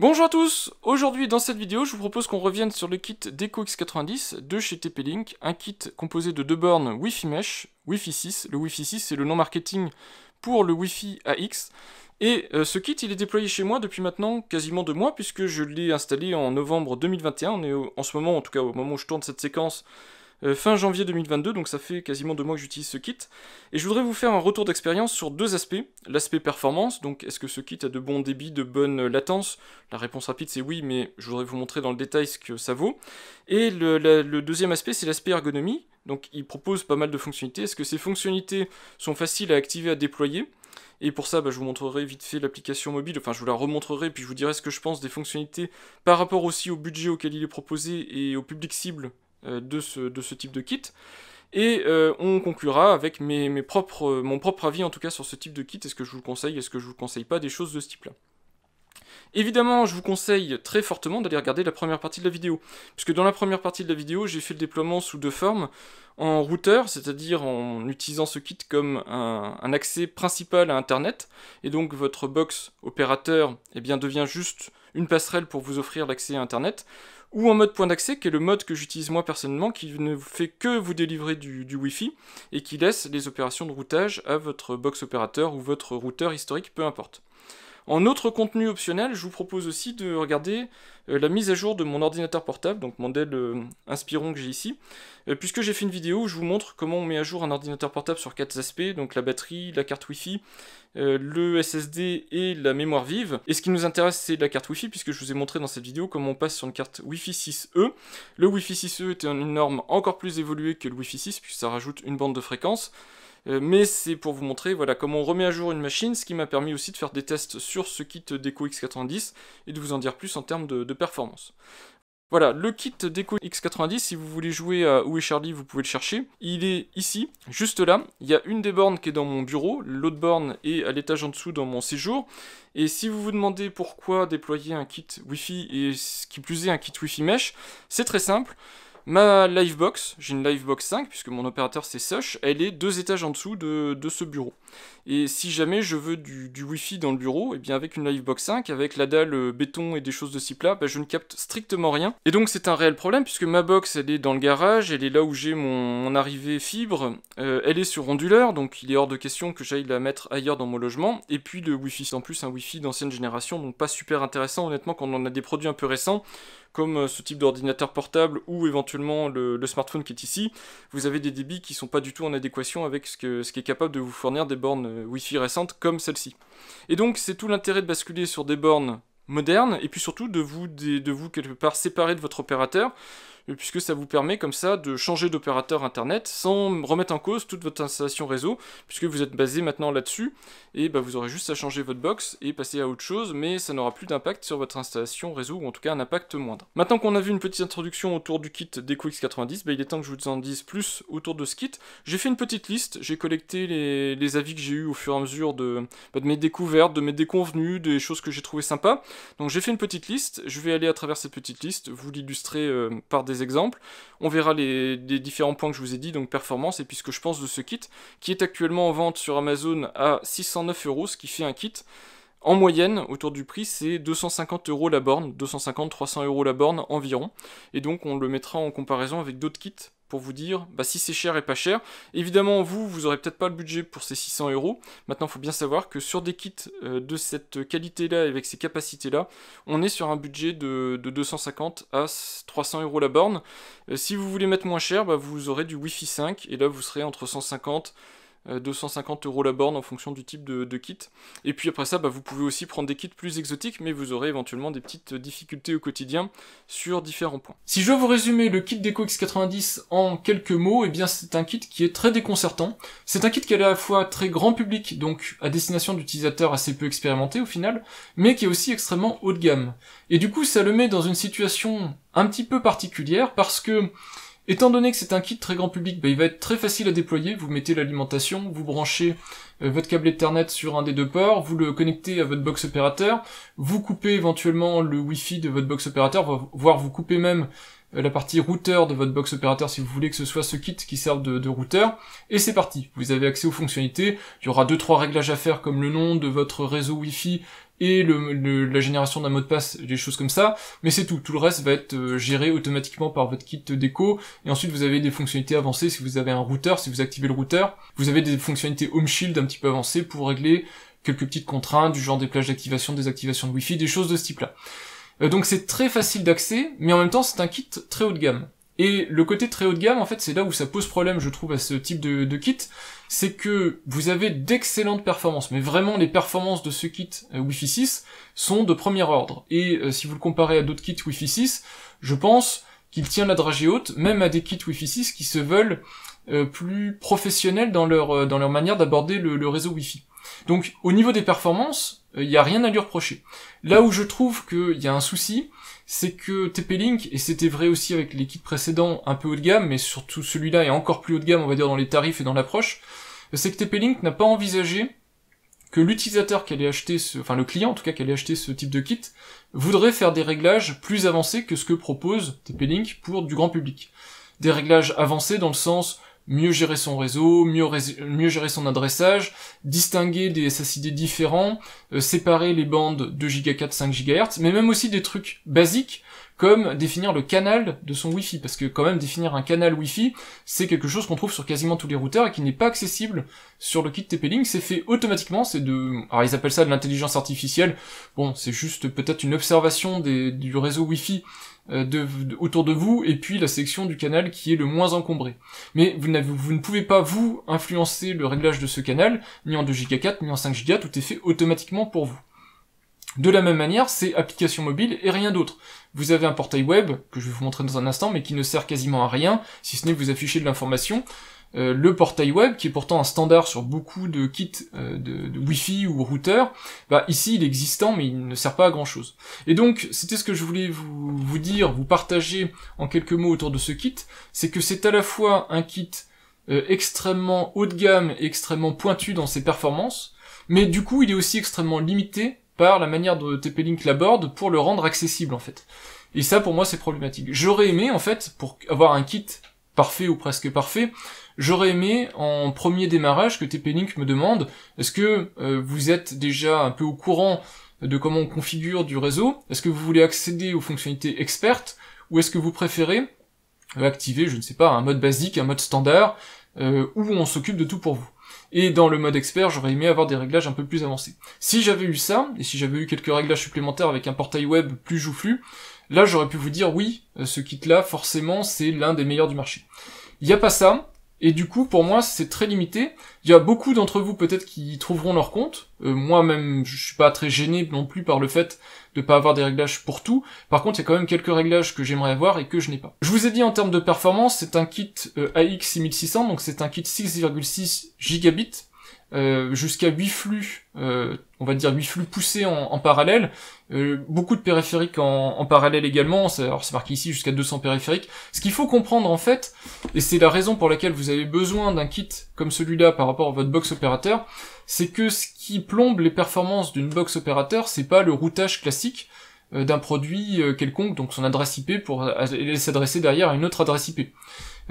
Bonjour à tous, aujourd'hui dans cette vidéo je vous propose qu'on revienne sur le kit Deco X90 de chez TP-Link, un kit composé de deux bornes Wi-Fi Mesh, Wi-Fi 6, le Wi-Fi 6 c'est le nom marketing pour le Wi-Fi AX, et ce kit il est déployé chez moi depuis maintenant quasiment 2 mois puisque je l'ai installé en novembre 2021, on est en ce moment, en tout cas au moment où je tourne cette séquence, fin janvier 2022, donc ça fait quasiment 2 mois que j'utilise ce kit. Et je voudrais vous faire un retour d'expérience sur deux aspects. L'aspect performance, donc est-ce que ce kit a de bons débits, de bonne latence? La réponse rapide c'est oui, mais je voudrais vous montrer dans le détail ce que ça vaut. Et le deuxième aspect c'est l'aspect ergonomie, donc il propose pas mal de fonctionnalités. Est-ce que ces fonctionnalités sont faciles à activer, à déployer? Et pour ça, je vous montrerai vite fait l'application mobile, enfin je vous la remontrerai, puis je vous dirai ce que je pense des fonctionnalités par rapport aussi au budget auquel il est proposé et au public cible de ce type de kit. Et on conclura avec mon propre avis en tout cas sur ce type de kit, est-ce que je vous le conseille, est-ce que je vous conseille pas, des choses de ce type là. Évidemment, je vous conseille très fortement d'aller regarder la première partie de la vidéo, puisque dans la première partie de la vidéo, j'ai fait le déploiement sous deux formes, en routeur, c'est-à-dire en utilisant ce kit comme un accès principal à Internet, et donc votre box opérateur devient juste une passerelle pour vous offrir l'accès à Internet, ou en mode point d'accès, qui est le mode que j'utilise moi personnellement, qui ne fait que vous délivrer du Wi-Fi, et qui laisse les opérations de routage à votre box opérateur ou votre routeur historique, peu importe. En autre contenu optionnel, je vous propose aussi de regarder la mise à jour de mon ordinateur portable, donc mon Dell Inspiron que j'ai ici, puisque j'ai fait une vidéo où je vous montre comment on met à jour un ordinateur portable sur 4 aspects, donc la batterie, la carte Wi-Fi, le SSD et la mémoire vive. Et ce qui nous intéresse, c'est la carte Wi-Fi, puisque je vous ai montré dans cette vidéo comment on passe sur une carte Wi-Fi 6E. Le Wi-Fi 6E est une norme encore plus évoluée que le Wi-Fi 6, puisque ça rajoute une bande de fréquence. Mais c'est pour vous montrer voilà, comment on remet à jour une machine, ce qui m'a permis aussi de faire des tests sur ce kit Deco X90 et de vous en dire plus en termes de performance. Voilà, le kit Deco X90, si vous voulez jouer à Où est Charlie, vous pouvez le chercher. Il est ici, juste là. Il y a une des bornes qui est dans mon bureau, l'autre borne est à l'étage en dessous dans mon séjour. Et si vous vous demandez pourquoi déployer un kit Wi-Fi et ce qui plus est un kit Wi-Fi Mesh, c'est très simple. Ma Livebox, j'ai une Livebox 5, puisque mon opérateur c'est Sosh, elle est 2 étages en dessous de ce bureau. Et si jamais je veux du Wi-Fi dans le bureau, et bien avec une Livebox 5, avec la dalle béton et des choses de ce type là, je ne capte strictement rien. Et donc c'est un réel problème, puisque ma box elle est dans le garage, elle est là où j'ai mon arrivée fibre, elle est sur onduleur, donc il est hors de question que j'aille la mettre ailleurs dans mon logement. Et puis le Wi-Fi c'est en plus un Wi-Fi d'ancienne génération, donc pas super intéressant honnêtement quand on en a des produits un peu récents, comme ce type d'ordinateur portable ou éventuellement le smartphone qui est ici, vous avez des débits qui sont pas du tout en adéquation avec ce qui est capable de vous fournir des bornes Wi-Fi récentes comme celle-ci. Et donc c'est tout l'intérêt de basculer sur des bornes modernes et puis surtout de vous quelque part séparer de votre opérateur, puisque ça vous permet comme ça de changer d'opérateur internet sans remettre en cause toute votre installation réseau, puisque vous êtes basé maintenant là-dessus, et vous aurez juste à changer votre box et passer à autre chose, mais ça n'aura plus d'impact sur votre installation réseau, ou en tout cas un impact moindre. Maintenant qu'on a vu une petite introduction autour du kit Deco X90, il est temps que je vous en dise plus autour de ce kit. J'ai fait une petite liste, j'ai collecté les avis que j'ai eu au fur et à mesure de mes découvertes, de mes déconvenues, des choses que j'ai trouvées sympas. Donc j'ai fait une petite liste, je vais aller à travers cette petite liste, vous l'illustrer par des exemples. On verra les différents points que je vous ai dit, donc performance, et puis ce que je pense de ce kit, qui est actuellement en vente sur Amazon à 609 €, ce qui fait un kit. En moyenne, autour du prix, c'est 250 € la borne, 250-300 € la borne environ, et donc on le mettra en comparaison avec d'autres kits, pour vous dire si c'est cher et pas cher. Évidemment, vous aurez peut-être pas le budget pour ces 600 €. Maintenant, il faut bien savoir que sur des kits de cette qualité-là, et avec ces capacités-là, on est sur un budget de 250 à 300 € la borne. Si vous voulez mettre moins cher, vous aurez du Wi-Fi 5, et là, vous serez entre 150 250 € la borne en fonction du type de kit. Et puis après ça, vous pouvez aussi prendre des kits plus exotiques, mais vous aurez éventuellement des petites difficultés au quotidien sur différents points. Si je dois vous résumer le kit Deco X90 en quelques mots, c'est un kit qui est très déconcertant. C'est un kit qui est à la fois très grand public, donc à destination d'utilisateurs assez peu expérimentés au final, mais qui est aussi extrêmement haut de gamme. Et du coup, ça le met dans une situation un petit peu particulière, parce que étant donné que c'est un kit très grand public, il va être très facile à déployer. Vous mettez l'alimentation, vous branchez votre câble Ethernet sur un des deux ports, vous le connectez à votre box opérateur, vous coupez éventuellement le Wi-Fi de votre box opérateur, voire vous coupez même la partie routeur de votre box opérateur si vous voulez que ce soit ce kit qui serve de routeur, et c'est parti. Vous avez accès aux fonctionnalités, il y aura 2-3 réglages à faire comme le nom de votre réseau Wi-Fi et la génération d'un mot de passe, des choses comme ça, mais c'est tout. Tout le reste va être géré automatiquement par votre kit déco, et ensuite vous avez des fonctionnalités avancées si vous avez un routeur, si vous activez le routeur, vous avez des fonctionnalités Home Shield un petit peu avancées pour régler quelques petites contraintes, du genre des plages d'activation, désactivation de Wi-Fi, des choses de ce type-là. Donc c'est très facile d'accès, mais en même temps c'est un kit très haut de gamme. Et le côté très haut de gamme, en fait, c'est là où ça pose problème, je trouve, à ce type de kit, c'est que vous avez d'excellentes performances, mais vraiment les performances de ce kit Wi-Fi 6 sont de premier ordre. Et si vous le comparez à d'autres kits Wi-Fi 6, je pense qu'il tient la dragée haute, même à des kits Wi-Fi 6 qui se veulent plus professionnels dans leur manière d'aborder le réseau Wi-Fi. Donc, au niveau des performances, il n'y a rien à lui reprocher. Là où je trouve qu'il y a un souci, c'est que TP-Link, et c'était vrai aussi avec les kits précédents un peu haut de gamme, mais surtout celui-là est encore plus haut de gamme, on va dire, dans les tarifs et dans l'approche, c'est que TP-Link n'a pas envisagé que l'utilisateur qui allait acheter le client en tout cas qui allait acheter ce type de kit, voudrait faire des réglages plus avancés que ce que propose TP-Link pour du grand public. Des réglages avancés dans le sens mieux gérer son réseau, mieux gérer son adressage, distinguer des SSID différents, séparer les bandes 2 Go 5 GHz, mais même aussi des trucs basiques, comme définir le canal de son Wi-Fi, parce que quand même définir un canal Wi-Fi, c'est quelque chose qu'on trouve sur quasiment tous les routeurs et qui n'est pas accessible sur le kit TP-Link, c'est fait automatiquement, alors ils appellent ça de l'intelligence artificielle, bon, c'est juste peut-être une observation du réseau Wi-Fi autour de vous, et puis la sélection du canal qui est le moins encombré. Mais vous ne pouvez pas, vous, influencer le réglage de ce canal, ni en 2 Go 4, ni en 5 Go, tout est fait automatiquement pour vous. De la même manière, c'est application mobile et rien d'autre. Vous avez un portail web, que je vais vous montrer dans un instant, mais qui ne sert quasiment à rien, si ce n'est vous afficher de l'information. Le portail web, qui est pourtant un standard sur beaucoup de kits de Wi-Fi ou routeurs, bah ici il est existant, mais il ne sert pas à grand chose. Et donc, c'était ce que je voulais vous dire, vous partager en quelques mots autour de ce kit, c'est que c'est à la fois un kit extrêmement haut de gamme et extrêmement pointu dans ses performances, mais du coup il est aussi extrêmement limité par la manière dont TP-Link l'aborde pour le rendre accessible en fait. Et ça pour moi c'est problématique. J'aurais aimé en fait, pour avoir un kit parfait ou presque parfait, j'aurais aimé en premier démarrage que TP-Link me demande, est-ce que vous êtes déjà un peu au courant de comment on configure du réseau, est-ce que vous voulez accéder aux fonctionnalités expertes, ou est-ce que vous préférez activer, je ne sais pas, un mode basique, un mode standard, où on s'occupe de tout pour vous. Et dans le mode expert, j'aurais aimé avoir des réglages un peu plus avancés. Si j'avais eu ça, et si j'avais eu quelques réglages supplémentaires avec un portail web plus joufflu, là j'aurais pu vous dire oui, ce kit-là, forcément, c'est l'un des meilleurs du marché. Il n'y a pas ça, et du coup, pour moi, c'est très limité. Il y a beaucoup d'entre vous, peut-être, qui trouveront leur compte. Moi-même, je suis pas très gêné non plus par le fait de pas avoir des réglages pour tout. Par contre, il y a quand même quelques réglages que j'aimerais avoir et que je n'ai pas. Je vous ai dit, en termes de performance, c'est un kit AX6600, donc c'est un kit 6,6 gigabits, jusqu'à 8 flux, on va dire 8 flux poussés en parallèle, beaucoup de périphériques en parallèle également, alors c'est marqué ici jusqu'à 200 périphériques. Ce qu'il faut comprendre en fait, et c'est la raison pour laquelle vous avez besoin d'un kit comme celui-là par rapport à votre box opérateur, c'est que ce qui plombe les performances d'une box opérateur, c'est pas le routage classique d'un produit quelconque, donc son adresse IP pour s'adresser derrière à une autre adresse IP.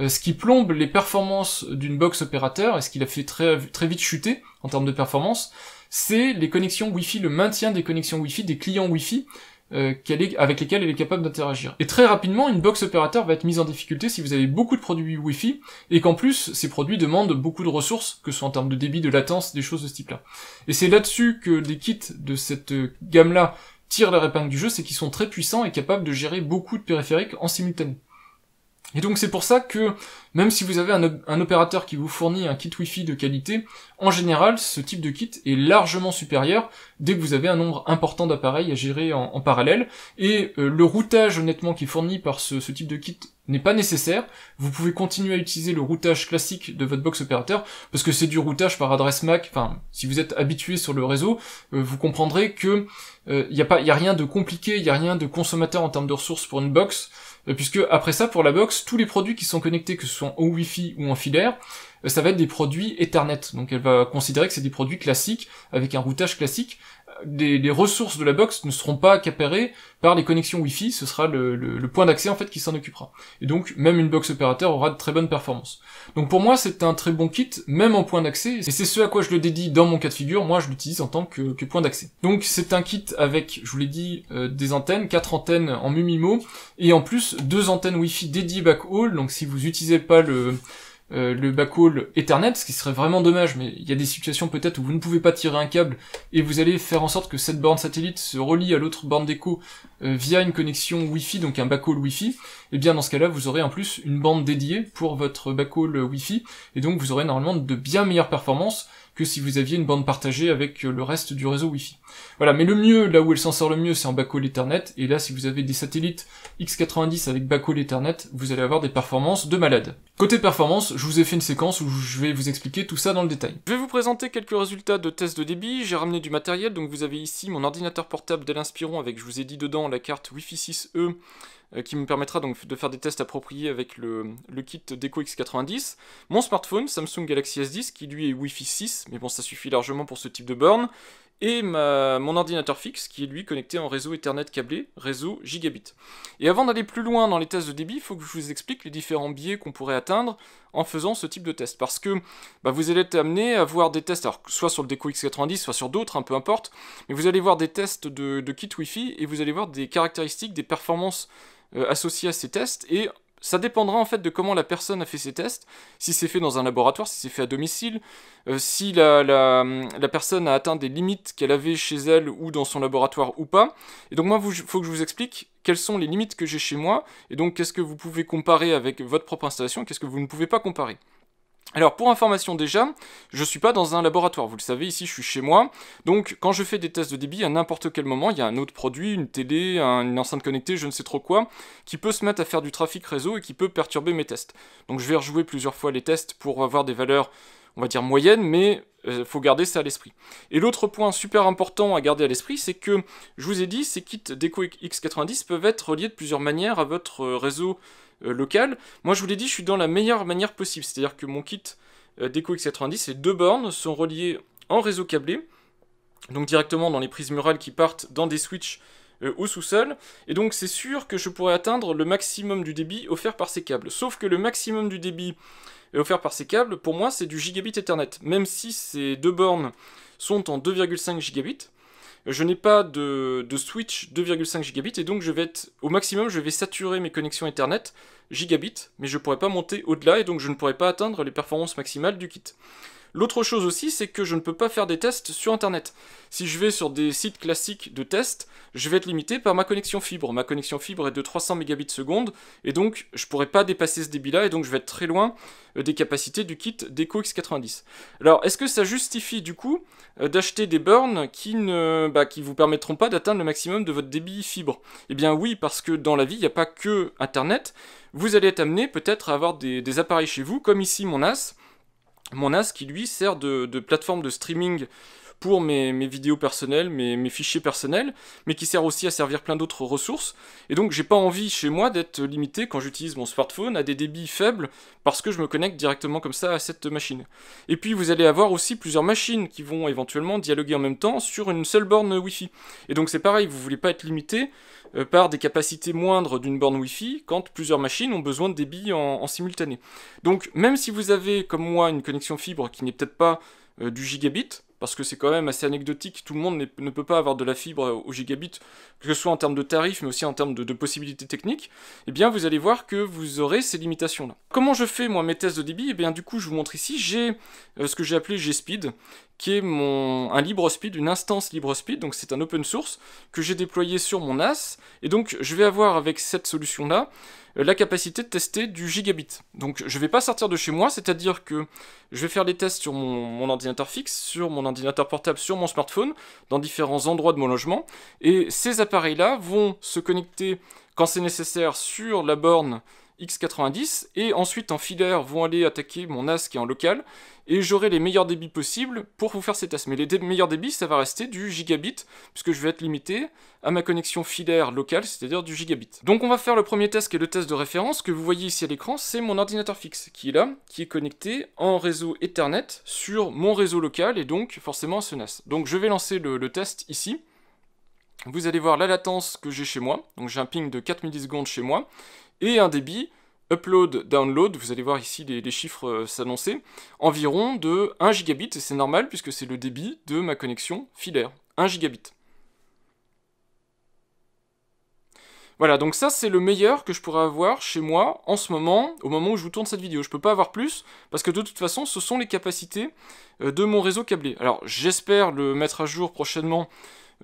Ce qui plombe les performances d'une box opérateur, et ce qui l'a fait très vite chuter en termes de performance, c'est les connexions Wi-Fi, le maintien des connexions Wi-Fi, des clients Wi-Fi avec lesquels elle est capable d'interagir. Et très rapidement, une box opérateur va être mise en difficulté si vous avez beaucoup de produits Wi-Fi, et qu'en plus, ces produits demandent beaucoup de ressources, que ce soit en termes de débit, de latence, des choses de ce type-là. Et c'est là-dessus que des kits de cette gamme-là tirent leur épingle du jeu, c'est qu'ils sont très puissants et capables de gérer beaucoup de périphériques en simultané. Et donc c'est pour ça que, même si vous avez un opérateur qui vous fournit un kit Wi-Fi de qualité, en général, ce type de kit est largement supérieur dès que vous avez un nombre important d'appareils à gérer en parallèle, et le routage honnêtement qui est fourni par ce type de kit n'est pas nécessaire. Vous pouvez continuer à utiliser le routage classique de votre box opérateur, parce que c'est du routage par adresse MAC, enfin, si vous êtes habitué sur le réseau, vous comprendrez que y a rien de compliqué, il y a rien de consommateur en termes de ressources pour une box, puisque après ça, pour la box, tous les produits qui sont connectés, que ce soit en Wi-Fi ou en filaire, ça va être des produits Ethernet. Donc elle va considérer que c'est des produits classiques, avec un routage classique, les ressources de la box ne seront pas accaparées par les connexions Wi-Fi, ce sera le point d'accès en fait qui s'en occupera. Et donc même une box opérateur aura de très bonnes performances. Donc pour moi c'est un très bon kit, même en point d'accès, et c'est ce à quoi je le dédie dans mon cas de figure, moi je l'utilise en tant que point d'accès. Donc c'est un kit avec, je vous l'ai dit, des antennes, 4 antennes en MU-MIMO, et en plus 2 antennes Wi-Fi dédiées backhaul, donc si vous n'utilisez pas le backhaul Ethernet, ce qui serait vraiment dommage, mais il y a des situations peut-être où vous ne pouvez pas tirer un câble et vous allez faire en sorte que cette borne satellite se relie à l'autre borne d'écho via une connexion Wi-Fi, donc un backhaul Wi-Fi, et bien dans ce cas-là vous aurez en plus une bande dédiée pour votre backhaul Wi-Fi, et donc vous aurez normalement de bien meilleures performances que si vous aviez une bande partagée avec le reste du réseau Wi-Fi. Voilà, mais le mieux, là où elle s'en sort le mieux, c'est en backhaul Ethernet, et là si vous avez des satellites X90 avec backhaul Ethernet, vous allez avoir des performances de malade. Côté performance, je vous ai fait une séquence où je vais vous expliquer tout ça dans le détail. Je vais vous présenter quelques résultats de tests de débit, j'ai ramené du matériel, donc vous avez ici mon ordinateur portable Dell Inspiron avec, je vous ai dit dedans, la carte Wi-Fi 6E, qui me permettra donc de faire des tests appropriés avec le kit Deco X90, mon smartphone Samsung Galaxy S10 qui lui est Wi-Fi 6, mais bon ça suffit largement pour ce type de borne, et mon ordinateur fixe qui est lui connecté en réseau Ethernet câblé, réseau gigabit. Et avant d'aller plus loin dans les tests de débit, il faut que je vous explique les différents biais qu'on pourrait atteindre en faisant ce type de test, parce que vous allez être amené à voir des tests, alors soit sur le Deco X90, soit sur d'autres, peu importe, mais vous allez voir des tests de kit Wi-Fi, et vous allez voir des caractéristiques, des performances associées à ces tests, et ça dépendra en fait de comment la personne a fait ses tests, si c'est fait dans un laboratoire, si c'est fait à domicile, si la personne a atteint des limites qu'elle avait chez elle ou dans son laboratoire ou pas. Et donc moi, il faut que je vous explique quelles sont les limites que j'ai chez moi, et donc qu'est-ce que vous pouvez comparer avec votre propre installation, qu'est-ce que vous ne pouvez pas comparer. Alors pour information déjà, je suis pas dans un laboratoire, vous le savez, ici je suis chez moi, donc quand je fais des tests de débit, à n'importe quel moment, il y a un autre produit, une télé, une enceinte connectée, je ne sais trop quoi, qui peut se mettre à faire du trafic réseau et qui peut perturber mes tests. Donc je vais rejouer plusieurs fois les tests pour avoir des valeurs, on va dire moyennes, mais faut garder ça à l'esprit. Et l'autre point super important à garder à l'esprit, c'est que, je vous ai dit, ces kits Deco X90 peuvent être reliés de plusieurs manières à votre réseau local. Moi je vous l'ai dit, je suis dans la meilleure manière possible, c'est-à-dire que mon kit Deco X90, les 2 bornes sont reliées en réseau câblé, donc directement dans les prises murales qui partent dans des switches au sous-sol, et donc c'est sûr que je pourrais atteindre le maximum du débit offert par ces câbles, sauf que le maximum du débit offert par ces câbles, pour moi c'est du gigabit Ethernet, même si ces 2 bornes sont en 2,5 gigabits, je n'ai pas de switch 2,5 gigabits, et donc je vais être, au maximum, je vais saturer mes connexions Ethernet gigabit, mais je ne pourrai pas monter au-delà, et donc je ne pourrai pas atteindre les performances maximales du kit. L'autre chose aussi, c'est que je ne peux pas faire des tests sur Internet. Si je vais sur des sites classiques de tests, je vais être limité par ma connexion fibre. Ma connexion fibre est de 300 Mbps, et donc je ne pourrai pas dépasser ce débit-là, et donc je vais être très loin des capacités du kit Deco X90. Alors, est-ce que ça justifie du coup d'acheter des bornes qui vous permettront pas d'atteindre le maximum de votre débit fibre? Eh bien oui, parce que dans la vie, il n'y a pas que Internet. Vous allez être amené peut-être à avoir des appareils chez vous, comme ici mon NAS. Mon NAS qui lui sert de plateforme de streaming pour mes vidéos personnelles, mes fichiers personnels, mais qui sert aussi à servir plein d'autres ressources. Et donc j'ai pas envie chez moi d'être limité quand j'utilise mon smartphone à des débits faibles, parce que je me connecte directement comme ça à cette machine. Et puis vous allez avoir aussi plusieurs machines qui vont éventuellement dialoguer en même temps sur une seule borne Wi-Fi. Et donc c'est pareil, vous voulez pas être limité par des capacités moindres d'une borne Wi-Fi quand plusieurs machines ont besoin de débit en simultané. Donc même si vous avez, comme moi, une connexion fibre qui n'est peut-être pas du gigabit, parce que c'est quand même assez anecdotique, tout le monde ne peut pas avoir de la fibre au gigabit, que ce soit en termes de tarifs, mais aussi en termes de possibilités techniques, eh bien vous allez voir que vous aurez ces limitations-là. Comment je fais, moi, mes tests de débit? Eh bien du coup, je vous montre ici, j'ai ce que j'ai appelé G-Speed, qui est un LibreSpeed, une instance LibreSpeed, donc c'est un open source, que j'ai déployé sur mon NAS, et donc je vais avoir avec cette solution-là, la capacité de tester du gigabit. Donc je ne vais pas sortir de chez moi, c'est-à-dire que je vais faire les tests sur mon ordinateur fixe, sur mon ordinateur portable, sur mon smartphone, dans différents endroits de mon logement, et ces appareils-là vont se connecter, quand c'est nécessaire, sur la borne X90, et ensuite en filaire vont aller attaquer mon NAS qui est en local, et j'aurai les meilleurs débits possibles pour vous faire ces tests. Mais les meilleurs débits, ça va rester du gigabit, puisque je vais être limité à ma connexion filaire locale, c'est-à-dire du gigabit. Donc on va faire le premier test qui est le test de référence, que vous voyez ici à l'écran, c'est mon ordinateur fixe, qui est là, qui est connecté en réseau Ethernet sur mon réseau local, et donc forcément à ce NAS. Donc je vais lancer le test ici. Vous allez voir la latence que j'ai chez moi, donc j'ai un ping de 4 millisecondes chez moi, et un débit upload, download, vous allez voir ici les chiffres s'annoncer, environ de 1 gigabit, et c'est normal puisque c'est le débit de ma connexion filaire, 1 gigabit. Voilà, donc ça c'est le meilleur que je pourrais avoir chez moi en ce moment, au moment où je vous tourne cette vidéo. Je peux pas avoir plus, parce que de toute façon ce sont les capacités de mon réseau câblé. Alors j'espère le mettre à jour prochainement,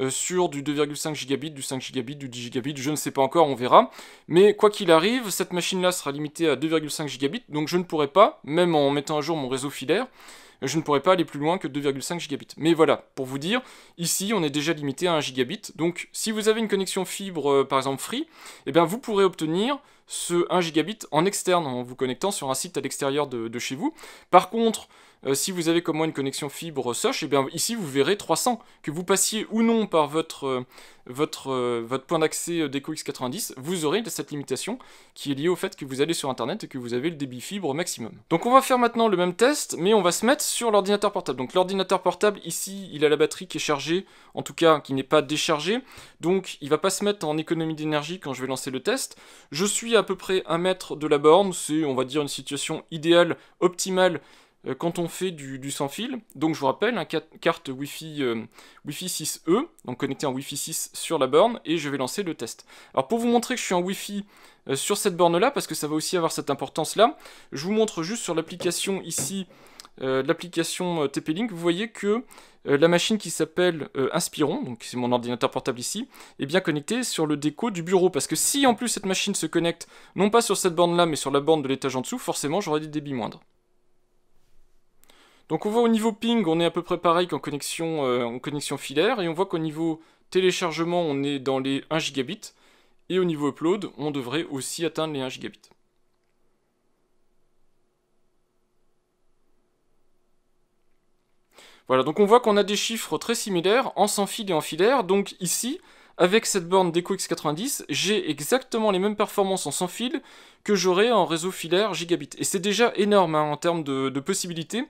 sur du 2,5 gigabit, du 5 gigabit, du 10 gigabit, je ne sais pas encore, on verra. Mais quoi qu'il arrive, cette machine-là sera limitée à 2,5 gigabit, donc je ne pourrai pas, même en mettant à jour mon réseau filaire, je ne pourrai pas aller plus loin que 2,5 gigabit. Mais voilà, pour vous dire, ici on est déjà limité à 1 gigabit, donc si vous avez une connexion fibre, par exemple Free, eh bien vous pourrez obtenir ce 1 gigabit en externe, en vous connectant sur un site à l'extérieur de chez vous. Par contre, si vous avez comme moi une connexion fibre Soch, et bien ici vous verrez 300. Que vous passiez ou non par votre point d'accès Deco X90, vous aurez cette limitation qui est liée au fait que vous allez sur internet et que vous avez le débit fibre maximum. Donc on va faire maintenant le même test, mais on va se mettre sur l'ordinateur portable. Donc l'ordinateur portable, ici, il a la batterie qui est chargée, en tout cas qui n'est pas déchargée, donc il ne va pas se mettre en économie d'énergie quand je vais lancer le test. Je suis à peu près 1 mètre de la borne, c'est on va dire une situation idéale, optimale, quand on fait du sans fil. Donc je vous rappelle, carte Wi-Fi 6E, donc connecté en Wi-Fi 6 sur la borne, et je vais lancer le test. Alors pour vous montrer que je suis en Wi-Fi sur cette borne-là, parce que ça va aussi avoir cette importance-là, je vous montre juste sur l'application ici, l'application TP-Link, vous voyez que la machine qui s'appelle Inspiron, donc c'est mon ordinateur portable ici, est bien connectée sur le déco du bureau, parce que si en plus cette machine se connecte, non pas sur cette borne-là, mais sur la borne de l'étage en dessous, forcément j'aurai des débits moindres. Donc on voit au niveau ping, on est à peu près pareil qu'en connexion filaire, et on voit qu'au niveau téléchargement, on est dans les 1 gigabit, et au niveau upload, on devrait aussi atteindre les 1 gigabit. Voilà, donc on voit qu'on a des chiffres très similaires en sans fil et en filaire, donc ici, avec cette borne Deco X90, j'ai exactement les mêmes performances en sans fil que j'aurais en réseau filaire gigabit. Et c'est déjà énorme hein, en termes de possibilités.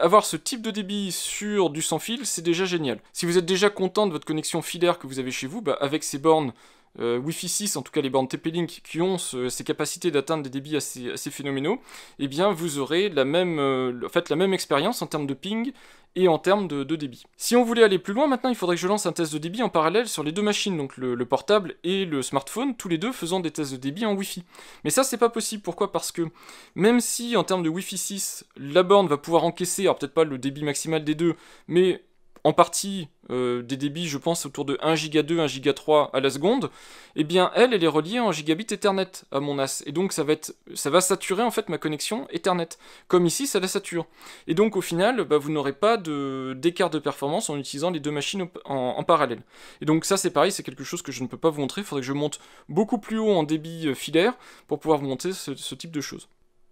Avoir ce type de débit sur du sans fil, c'est déjà génial. Si vous êtes déjà content de votre connexion filaire que vous avez chez vous, bah, avec ces bornes Wi-Fi 6, en tout cas les bornes TP-Link qui ont ces capacités d'atteindre des débits assez phénoménaux, eh bien vous aurez la même expérience en termes de ping et en termes de débit. Si on voulait aller plus loin, maintenant il faudrait que je lance un test de débit en parallèle sur les deux machines, donc le portable et le smartphone, tous les deux faisant des tests de débit en Wi-Fi. Mais ça c'est pas possible, pourquoi? Parce que même si en termes de Wi-Fi 6, la borne va pouvoir encaisser, alors peut-être pas le débit maximal des deux, mais en partie des débits, je pense, autour de 1 giga 2, 1 giga 3 à la seconde, eh bien, elle est reliée en gigabit Ethernet à mon NAS. Et donc, ça va saturer, en fait, ma connexion Ethernet. Comme ici, ça la sature. Et donc, au final, bah, vous n'aurez pas d'écart de performance en utilisant les deux machines en parallèle. Et donc, ça, c'est pareil, c'est quelque chose que je ne peux pas vous montrer. Il faudrait que je monte beaucoup plus haut en débit filaire pour pouvoir vous montrer ce type de choses.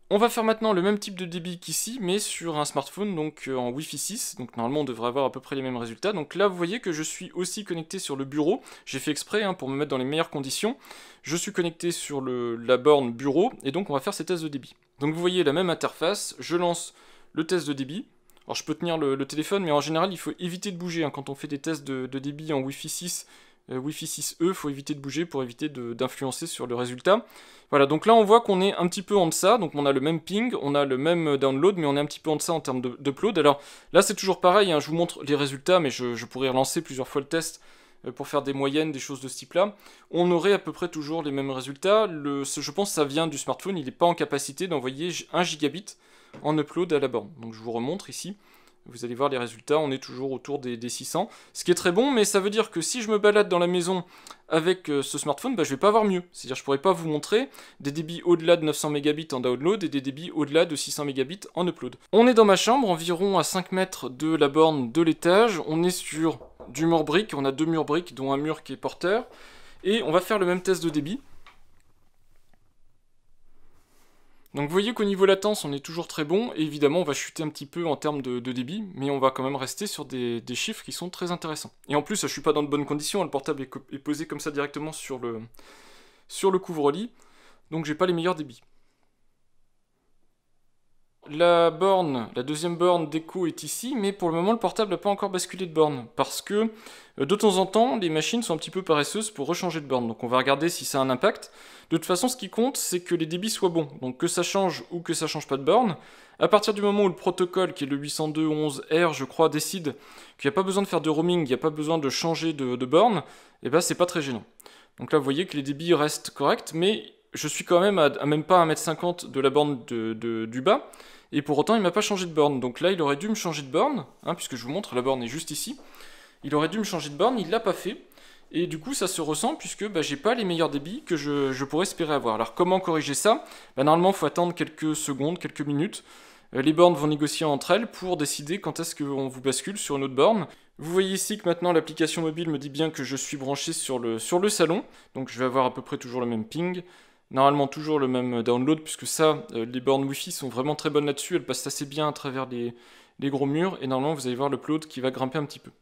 On va faire maintenant le même type de débit qu'ici, mais sur un smartphone, donc en Wi-Fi 6, donc normalement on devrait avoir à peu près les mêmes résultats. Donc là vous voyez que je suis aussi connecté sur le bureau, j'ai fait exprès hein, pour me mettre dans les meilleures conditions. Je suis connecté sur la borne bureau, et donc on va faire ces tests de débit. Donc vous voyez la même interface, je lance le test de débit. Alors je peux tenir le téléphone, mais en général il faut éviter de bouger hein, quand on fait des tests de débit en Wi-Fi 6. Wi-Fi 6E, il faut éviter de bouger pour éviter d'influencer sur le résultat. Voilà, donc là on voit qu'on est un petit peu en deçà, donc on a le même ping, on a le même download, mais on est un petit peu en deçà en termes d'upload. Alors là c'est toujours pareil, hein, je vous montre les résultats, mais je pourrais relancer plusieurs fois le test pour faire des moyennes, des choses de ce type-là. On aurait à peu près toujours les mêmes résultats. Je pense que ça vient du smartphone, il n'est pas en capacité d'envoyer 1 gigabit en upload à la borne. Donc je vous remontre ici. Vous allez voir les résultats, on est toujours autour des 600. Ce qui est très bon, mais ça veut dire que si je me balade dans la maison avec ce smartphone, bah, je vais pas avoir mieux. C'est-à-dire que je pourrais pas vous montrer des débits au-delà de 900 mégabits en download et des débits au-delà de 600 mégabits en upload. On est dans ma chambre, environ à 5 mètres de la borne de l'étage. On est sur du mur brique, on a 2 murs briques, dont un mur qui est porteur. Et on va faire le même test de débit. Donc vous voyez qu'au niveau latence, on est toujours très bon, et évidemment on va chuter un petit peu en termes de débit, mais on va quand même rester sur des chiffres qui sont très intéressants. Et en plus, je suis pas dans de bonnes conditions, le portable est posé comme ça directement sur le couvre-lit, donc j'ai pas les meilleurs débits. La deuxième borne d'écho est ici, mais pour le moment le portable n'a pas encore basculé de borne, parce que de temps en temps les machines sont un petit peu paresseuses pour rechanger de borne, donc on va regarder si ça a un impact. De toute façon ce qui compte c'est que les débits soient bons, donc que ça change ou que ça change pas de borne. À partir du moment où le protocole, qui est le 802.11r je crois, décide qu'il n'y a pas besoin de faire de roaming, il n'y a pas besoin de changer de borne, et ben c'est pas très gênant. Donc là vous voyez que les débits restent corrects, mais je suis quand même à même pas 1,50 m de la borne du bas, et pour autant il m'a pas changé de borne. Donc là il aurait dû me changer de borne, puisque je vous montre, la borne est juste ici. Il aurait dû me changer de borne, il l'a pas fait, et du coup ça se ressent puisque j'ai pas les meilleurs débits que je pourrais espérer avoir. Alors comment corriger ça? Normalement il faut attendre quelques secondes, quelques minutes. Les bornes vont négocier entre elles pour décider quand est-ce qu'on vous bascule sur une autre borne. Vous voyez ici que maintenant l'application mobile me dit bien que je suis branché sur le salon, donc je vais avoir à peu près toujours le même ping. Normalement toujours le même download, puisque ça, les bornes Wi-Fi sont vraiment très bonnes là-dessus, elles passent assez bien à travers les gros murs, et normalement vous allez voir l'upload qui va grimper un petit peu.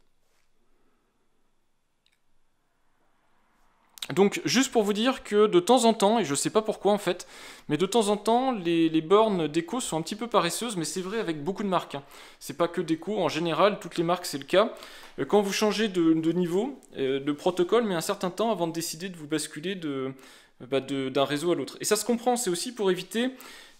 Donc juste pour vous dire que de temps en temps, et je sais pas pourquoi en fait, mais de temps en temps les bornes d'écho sont un petit peu paresseuses, mais c'est vrai avec beaucoup de marques. C'est pas que d'écho, en général toutes les marques c'est le cas. Quand vous changez de niveau, le protocole met un certain temps avant de décider de vous basculer d'un réseau à l'autre. Et ça se comprend, c'est aussi pour éviter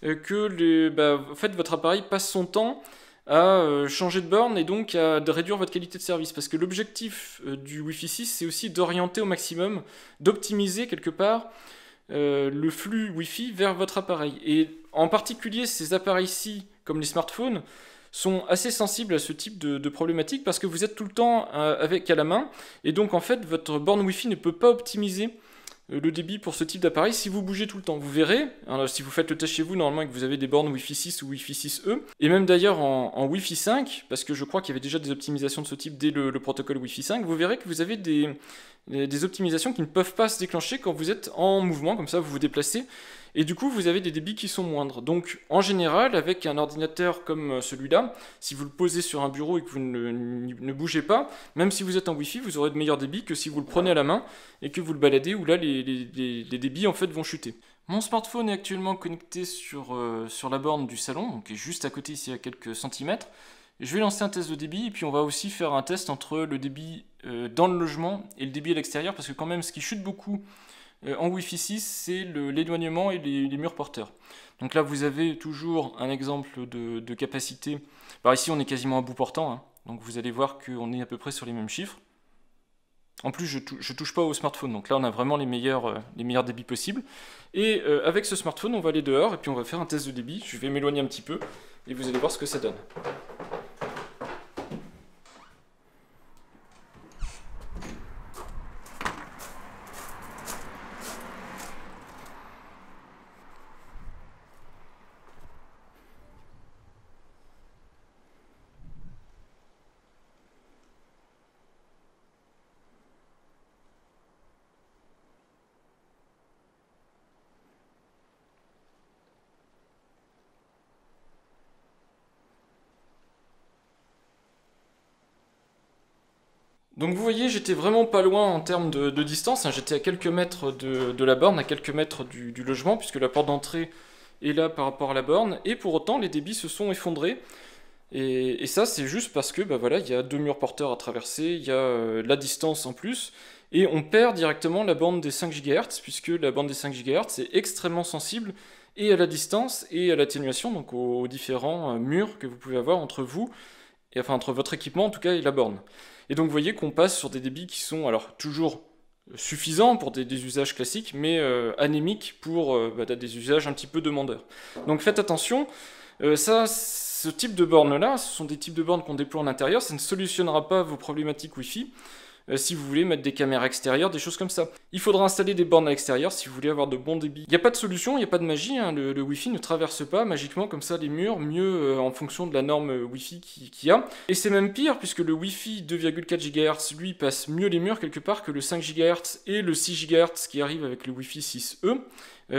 que en fait, votre appareil passe son temps à changer de borne et donc à réduire votre qualité de service. Parce que l'objectif du Wi-Fi 6, c'est aussi d'orienter au maximum, d'optimiser quelque part le flux Wi-Fi vers votre appareil. Et en particulier, ces appareils-ci, comme les smartphones, sont assez sensibles à ce type de problématique parce que vous êtes tout le temps avec à la main, et donc en fait, votre borne Wi-Fi ne peut pas optimiser le débit pour ce type d'appareil si vous bougez tout le temps. Vous verrez, alors, si vous faites le test chez vous, normalement, et que vous avez des bornes Wi-Fi 6 ou Wi-Fi 6E, et même d'ailleurs en Wi-Fi 5, parce que je crois qu'il y avait déjà des optimisations de ce type dès le protocole Wi-Fi 5, vous verrez que vous avez des optimisations qui ne peuvent pas se déclencher quand vous êtes en mouvement, comme ça vous vous déplacez, et du coup vous avez des débits qui sont moindres. Donc en général, avec un ordinateur comme celui-là, si vous le posez sur un bureau et que vous ne bougez pas, même si vous êtes en Wi-Fi, vous aurez de meilleurs débits que si vous le prenez à la main et que vous le baladez, où là les débits en fait vont chuter. Mon smartphone est actuellement connecté sur la borne du salon, donc qui est juste à côté ici à quelques centimètres. Je vais lancer un test de débit et puis on va aussi faire un test entre le débit dans le logement et le débit à l'extérieur, parce que quand même ce qui chute beaucoup en Wi-Fi 6, c'est l'éloignement et les murs porteurs. Donc là, vous avez toujours un exemple de capacité. Alors ici, on est quasiment à bout portant, donc vous allez voir qu'on est à peu près sur les mêmes chiffres. En plus, je touche pas au smartphone, donc là, on a vraiment les meilleurs débits possibles. Et avec ce smartphone, on va aller dehors et puis on va faire un test de débit. Je vais m'éloigner un petit peu et vous allez voir ce que ça donne. Donc vous voyez, j'étais vraiment pas loin en termes de distance, j'étais à quelques mètres de la borne, à quelques mètres du logement, puisque la porte d'entrée est là par rapport à la borne, et pour autant les débits se sont effondrés. Et ça c'est juste parce que voilà, il y a deux murs porteurs à traverser, il y a la distance en plus, et on perd directement la bande des 5 GHz, puisque la bande des 5 GHz est extrêmement sensible et à la distance et à l'atténuation, donc aux différents murs que vous pouvez avoir entre vous, et enfin entre votre équipement en tout cas et la borne. Et donc vous voyez qu'on passe sur des débits qui sont alors toujours suffisants pour des usages classiques, mais anémiques pour des usages un petit peu demandeurs. Donc faites attention, ce type de bornes-là, ce sont des types de bornes qu'on déploie en intérieur, ça ne solutionnera pas vos problématiques Wi-Fi. si vous voulez mettre des caméras extérieures, des choses comme ça. Il faudra installer des bornes à l'extérieur si vous voulez avoir de bons débits. Il n'y a pas de solution, il n'y a pas de magie, hein. Le Wi-Fi ne traverse pas magiquement comme ça les murs, mieux en fonction de la norme Wi-Fi qu'il y a. Et c'est même pire puisque le Wi-Fi 2,4 GHz lui passe mieux les murs quelque part que le 5 GHz et le 6 GHz qui arrive avec le Wi-Fi 6E.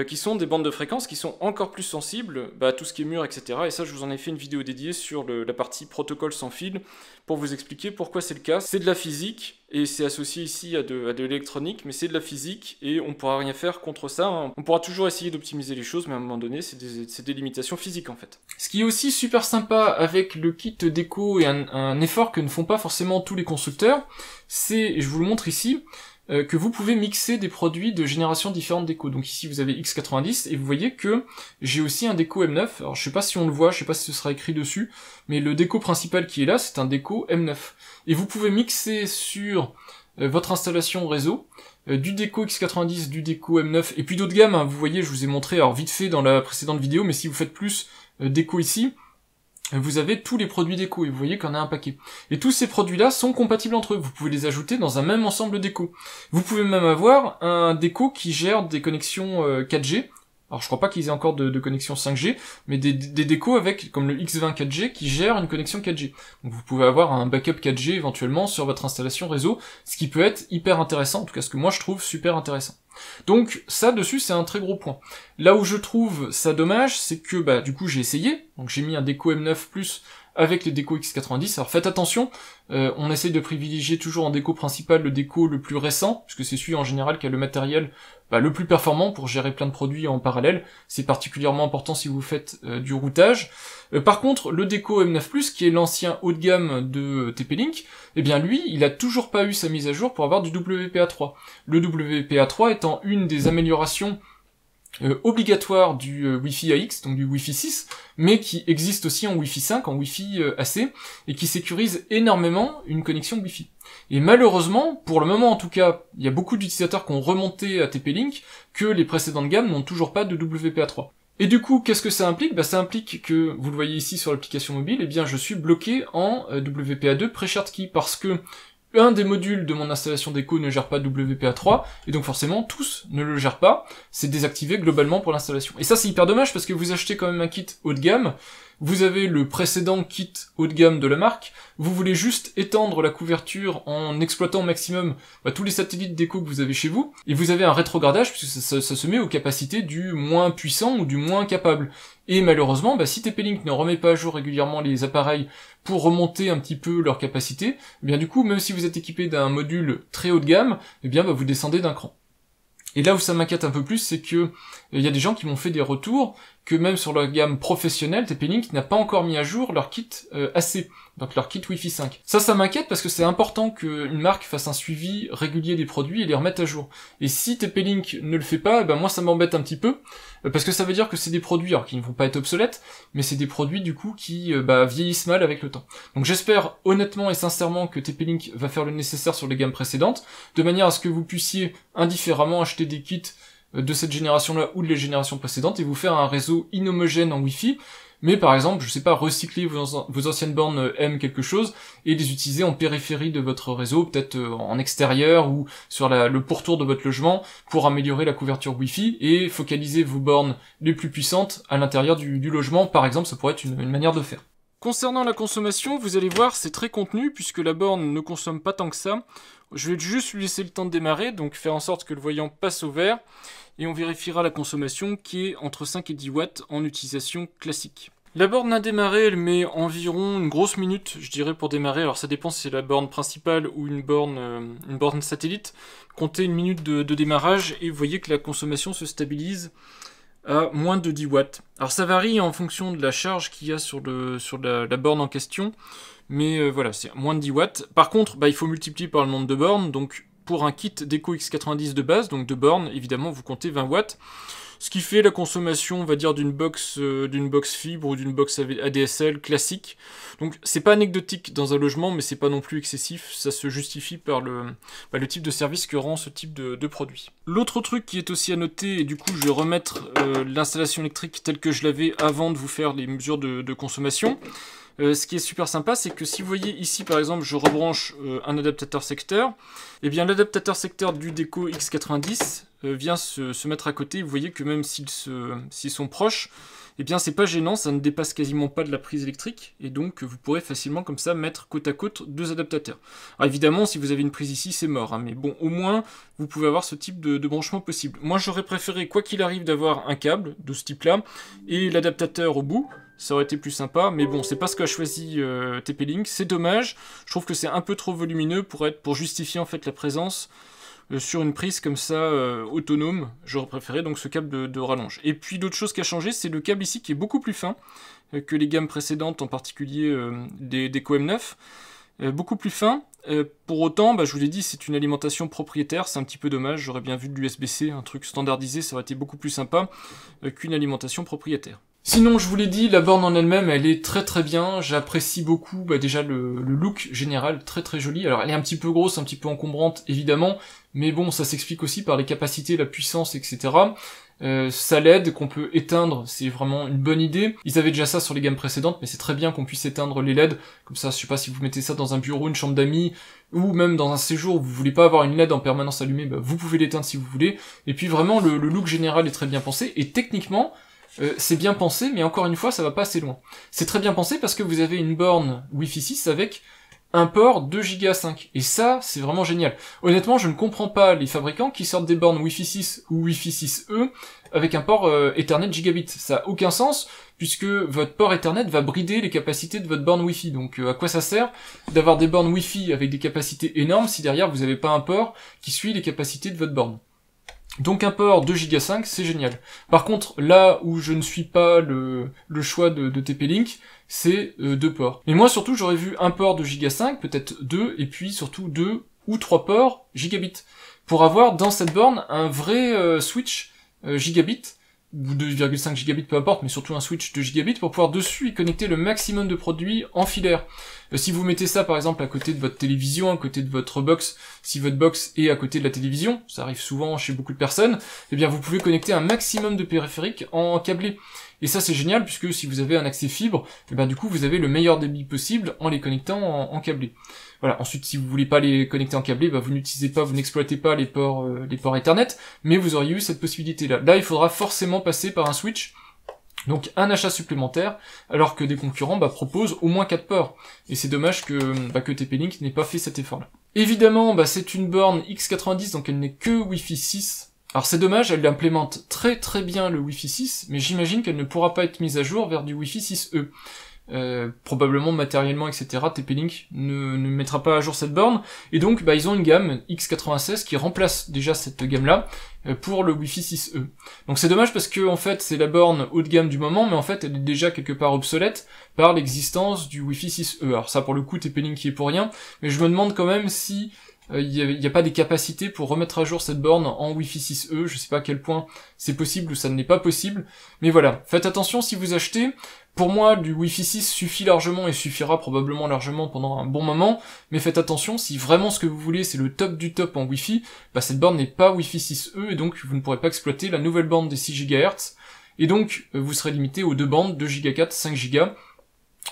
Qui sont des bandes de fréquences qui sont encore plus sensibles à tout ce qui est mur, etc. Et ça, je vous en ai fait une vidéo dédiée sur la partie protocole sans fil pour vous expliquer pourquoi c'est le cas. C'est de la physique, et c'est associé ici à de l'électronique, mais c'est de la physique, et on ne pourra rien faire contre ça. Hein. On pourra toujours essayer d'optimiser les choses, mais à un moment donné, c'est des limitations physiques, en fait. Ce qui est aussi super sympa avec le kit déco, et un effort que ne font pas forcément tous les constructeurs, c'est, et je vous le montre ici, que vous pouvez mixer des produits de générations différentes déco. Donc ici vous avez X90 et vous voyez que j'ai aussi un déco M9. Alors je sais pas si on le voit, je sais pas si ce sera écrit dessus, mais le déco principal qui est là, c'est un déco M9. Et vous pouvez mixer sur votre installation réseau du déco X90, du déco M9 et puis d'autres gammes. Hein. Vous voyez, je vous ai montré alors vite fait dans la précédente vidéo, mais si vous faites plus déco ici, vous avez tous les produits déco, et vous voyez qu'on a un paquet. Et tous ces produits-là sont compatibles entre eux, vous pouvez les ajouter dans un même ensemble déco. Vous pouvez même avoir un déco qui gère des connexions 4G, alors je crois pas qu'ils aient encore de connexion 5G, mais des décos avec, comme le X20 4G, qui gère une connexion 4G. Donc vous pouvez avoir un backup 4G éventuellement sur votre installation réseau, ce qui peut être hyper intéressant, en tout cas ce que moi je trouve super intéressant. Donc ça dessus c'est un très gros point. Là où je trouve ça dommage, c'est que du coup j'ai essayé, donc j'ai mis un déco M9 Plus avec les décos X90, alors faites attention, on essaye de privilégier toujours en déco principal le déco le plus récent, puisque c'est celui en général qui a le matériel le plus performant pour gérer plein de produits en parallèle, c'est particulièrement important si vous faites du routage. Par contre, le déco M9 Plus, qui est l'ancien haut de gamme de TP-Link, eh bien lui, il a toujours pas eu sa mise à jour pour avoir du WPA3. Le WPA3 étant une des améliorations obligatoire du Wi-Fi AX, donc du Wi-Fi 6, mais qui existe aussi en Wi-Fi 5, en Wi-Fi AC, et qui sécurise énormément une connexion Wi-Fi. Et malheureusement, pour le moment en tout cas, il y a beaucoup d'utilisateurs qui ont remonté à TP-Link que les précédentes gammes n'ont toujours pas de WPA3. Et du coup, qu'est-ce que ça implique ? Ça implique que, vous le voyez ici sur l'application mobile, eh bien je suis bloqué en WPA2 pre-shared key, parce que un des modules de mon installation déco ne gère pas WPA3, et donc forcément tous ne le gèrent pas, c'est désactivé globalement pour l'installation. Et ça c'est hyper dommage parce que vous achetez quand même un kit haut de gamme, vous avez le précédent kit haut de gamme de la marque, vous voulez juste étendre la couverture en exploitant au maximum tous les satellites déco que vous avez chez vous, et vous avez un rétrogradage puisque ça se met aux capacités du moins puissant ou du moins capable. Et malheureusement, si TP-Link ne remet pas à jour régulièrement les appareils pour remonter un petit peu leur capacité, eh bien du coup, même si vous êtes équipé d'un module très haut de gamme, eh bien vous descendez d'un cran. Et là où ça m'inquiète un peu plus, c'est que il y a des gens qui m'ont fait des retours que même sur leur gamme professionnelle, TP-Link n'a pas encore mis à jour leur kit AC, donc leur kit Wi-Fi 5. Ça m'inquiète parce que c'est important qu'une marque fasse un suivi régulier des produits et les remette à jour. Et si TP-Link ne le fait pas, moi ça m'embête un petit peu, parce que ça veut dire que c'est des produits, alors qui ne vont pas être obsolètes, mais c'est des produits du coup qui vieillissent mal avec le temps. Donc j'espère honnêtement et sincèrement que TP-Link va faire le nécessaire sur les gammes précédentes, de manière à ce que vous puissiez indifféremment acheter des kits de cette génération-là ou de les générations précédentes et vous faire un réseau inhomogène en Wi-Fi, mais par exemple, je sais pas, recycler vos anciennes bornes M quelque chose et les utiliser en périphérie de votre réseau, peut-être en extérieur ou sur le pourtour de votre logement pour améliorer la couverture Wi-Fi et focaliser vos bornes les plus puissantes à l'intérieur du logement, par exemple, ça pourrait être une manière de faire. Concernant la consommation, vous allez voir, c'est très contenu puisque la borne ne consomme pas tant que ça. Je vais juste lui laisser le temps de démarrer, donc faire en sorte que le voyant passe au vert, et on vérifiera la consommation qui est entre 5 et 10 watts en utilisation classique. La borne a démarré, elle met environ une grosse minute, je dirais, pour démarrer. Alors ça dépend si c'est la borne principale ou une borne satellite. Comptez une minute de démarrage et vous voyez que la consommation se stabilise à moins de 10 watts. Alors ça varie en fonction de la charge qu'il y a sur la borne en question, mais voilà, c'est moins de 10 watts. Par contre, il faut multiplier par le nombre de bornes, donc pour un kit déco X90 de base, donc de bornes, évidemment, vous comptez 20 watts, ce qui fait la consommation, on va dire, d'une box fibre ou d'une box ADSL classique. Donc c'est pas anecdotique dans un logement, mais c'est pas non plus excessif, ça se justifie par le type de service que rend ce type de produit. L'autre truc qui est aussi à noter, et du coup je vais remettre l'installation électrique telle que je l'avais avant de vous faire les mesures de consommation, Ce qui est super sympa, c'est que si vous voyez ici par exemple, je rebranche un adaptateur secteur, et bien l'adaptateur secteur du Deco X90 vient se mettre à côté. Vous voyez que même s'ils sont proches, et bien c'est pas gênant, ça ne dépasse quasiment pas de la prise électrique, et donc vous pourrez facilement comme ça mettre côte à côte deux adaptateurs. Alors évidemment, si vous avez une prise ici, c'est mort, hein, mais bon, au moins, vous pouvez avoir ce type de branchement possible. Moi, j'aurais préféré, quoi qu'il arrive, d'avoir un câble de ce type-là, et l'adaptateur au bout. Ça aurait été plus sympa, mais bon, c'est pas ce qu'a choisi TP-Link, c'est dommage. Je trouve que c'est un peu trop volumineux pour justifier en fait la présence sur une prise comme ça autonome. J'aurais préféré donc ce câble de rallonge. Et puis l'autre chose qui a changé, c'est le câble ici qui est beaucoup plus fin que les gammes précédentes, en particulier des Deco M9. Beaucoup plus fin. Pour autant, je vous l'ai dit, c'est une alimentation propriétaire, c'est un petit peu dommage. J'aurais bien vu de l'USB-C, un truc standardisé, ça aurait été beaucoup plus sympa qu'une alimentation propriétaire. Sinon, je vous l'ai dit, la borne en elle-même, elle est très très bien. J'apprécie beaucoup déjà le look général, très très joli. Alors, elle est un petit peu grosse, un petit peu encombrante, évidemment, mais bon, ça s'explique aussi par les capacités, la puissance, etc. Ça LED qu'on peut éteindre, c'est vraiment une bonne idée. Ils avaient déjà ça sur les gammes précédentes, mais c'est très bien qu'on puisse éteindre les LED. Comme ça, je sais pas si vous mettez ça dans un bureau, une chambre d'amis, ou même dans un séjour, vous voulez pas avoir une LED en permanence allumée, vous pouvez l'éteindre si vous voulez. Et puis vraiment, le look général est très bien pensé, et techniquement, c'est bien pensé, mais encore une fois, ça va pas assez loin. C'est très bien pensé parce que vous avez une borne Wi-Fi 6 avec un port 2 Go 5. Et ça, c'est vraiment génial. Honnêtement, je ne comprends pas les fabricants qui sortent des bornes Wi-Fi 6 ou Wi-Fi 6E avec un port Ethernet gigabit. Ça a aucun sens, puisque votre port Ethernet va brider les capacités de votre borne Wi-Fi. Donc à quoi ça sert d'avoir des bornes Wi-Fi avec des capacités énormes si derrière vous n'avez pas un port qui suit les capacités de votre borne? Donc un port 2 Go 5, c'est génial. Par contre, là où je ne suis pas le choix de TP-Link, c'est deux ports. Mais moi surtout, j'aurais vu un port 2 Go 5, peut-être deux, et puis surtout 2 ou 3 ports gigabit, pour avoir dans cette borne un vrai switch gigabit, ou 2,5 gigabits, peu importe, mais surtout un switch de gigabit pour pouvoir dessus y connecter le maximum de produits en filaire. Si vous mettez ça par exemple à côté de votre télévision, à côté de votre box, si votre box est à côté de la télévision, ça arrive souvent chez beaucoup de personnes, eh bien vous pouvez connecter un maximum de périphériques en câblé. Et ça c'est génial puisque si vous avez un accès fibre, eh bien du coup vous avez le meilleur débit possible en les connectant en câblé. Voilà. Ensuite, si vous voulez pas les connecter en câblé, vous n'utilisez pas, vous n'exploitez pas les ports Ethernet, mais vous auriez eu cette possibilité-là. Là, il faudra forcément passer par un switch, donc un achat supplémentaire, alors que des concurrents proposent au moins 4 ports. Et c'est dommage que TP-Link n'ait pas fait cet effort-là. Évidemment, c'est une borne X90, donc elle n'est que Wi-Fi 6. Alors c'est dommage, elle implémente très très bien le Wi-Fi 6, mais j'imagine qu'elle ne pourra pas être mise à jour vers du Wi-Fi 6E. Probablement matériellement, etc. TP-Link ne mettra pas à jour cette borne, et donc ils ont une gamme X96 qui remplace déjà cette gamme-là pour le Wi-Fi 6E. Donc c'est dommage parce que en fait c'est la borne haut de gamme du moment, mais en fait elle est déjà quelque part obsolète par l'existence du Wi-Fi 6E. Alors ça pour le coup TP-Link y est pour rien, mais je me demande quand même si il n'y a pas des capacités pour remettre à jour cette borne en Wi-Fi 6E, je sais pas à quel point c'est possible ou ça n'est pas possible, mais voilà, faites attention si vous achetez. Pour moi, du Wi-Fi 6 suffit largement et suffira probablement largement pendant un bon moment, mais faites attention, si vraiment ce que vous voulez c'est le top du top en Wi-Fi, cette borne n'est pas Wi-Fi 6E et donc vous ne pourrez pas exploiter la nouvelle bande des 6 GHz, et donc vous serez limité aux deux bandes, 2 Go 4, 5 Go,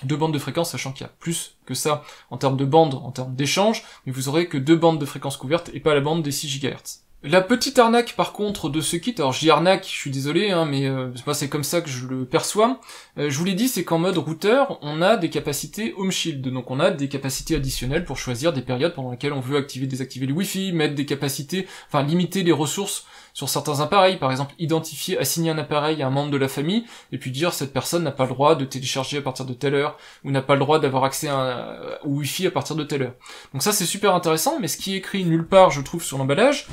deux bandes de fréquence, sachant qu'il y a plus que ça en termes de bandes, en termes d'échange, mais vous aurez que deux bandes de fréquence couvertes et pas la bande des 6 GHz. La petite arnaque par contre de ce kit, alors j'y arnaque, je suis désolé, mais moi c'est comme ça que je le perçois, je vous l'ai dit, c'est qu'en mode routeur, on a des capacités Home Shield, donc on a des capacités additionnelles pour choisir des périodes pendant lesquelles on veut activer, désactiver le Wi-Fi, mettre des capacités, limiter les ressources sur certains appareils, par exemple identifier, assigner un appareil à un membre de la famille, et puis dire cette personne n'a pas le droit de télécharger à partir de telle heure, ou n'a pas le droit d'avoir accès au Wi-Fi à partir de telle heure. Donc ça c'est super intéressant, mais ce qui est écrit nulle part, je trouve, sur l'emballage,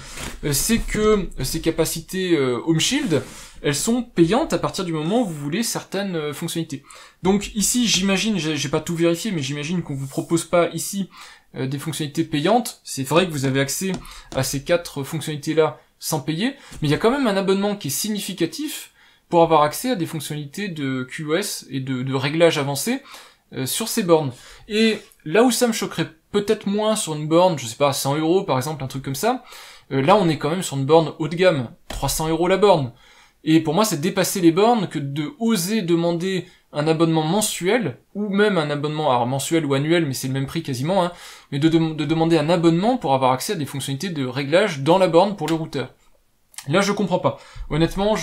c'est que ces capacités Home Shield, elles sont payantes à partir du moment où vous voulez certaines fonctionnalités. Donc ici, j'imagine, j'ai pas tout vérifié, mais j'imagine qu'on vous propose pas ici des fonctionnalités payantes. C'est vrai que vous avez accès à ces 4 fonctionnalités-là sans payer, mais il y a quand même un abonnement qui est significatif pour avoir accès à des fonctionnalités de QoS et de réglage avancé sur ces bornes. Et là où ça me choquerait peut-être moins sur une borne, je sais pas, 100 € par exemple, un truc comme ça, là on est quand même sur une borne haut de gamme, 300 € la borne. Et pour moi c'est dépasser les bornes que de oser demander un abonnement mensuel, ou même un abonnement, alors mensuel ou annuel, mais c'est le même prix quasiment, hein, mais de demander un abonnement pour avoir accès à des fonctionnalités de réglage dans la borne pour le routeur. Là, je comprends pas. Honnêtement,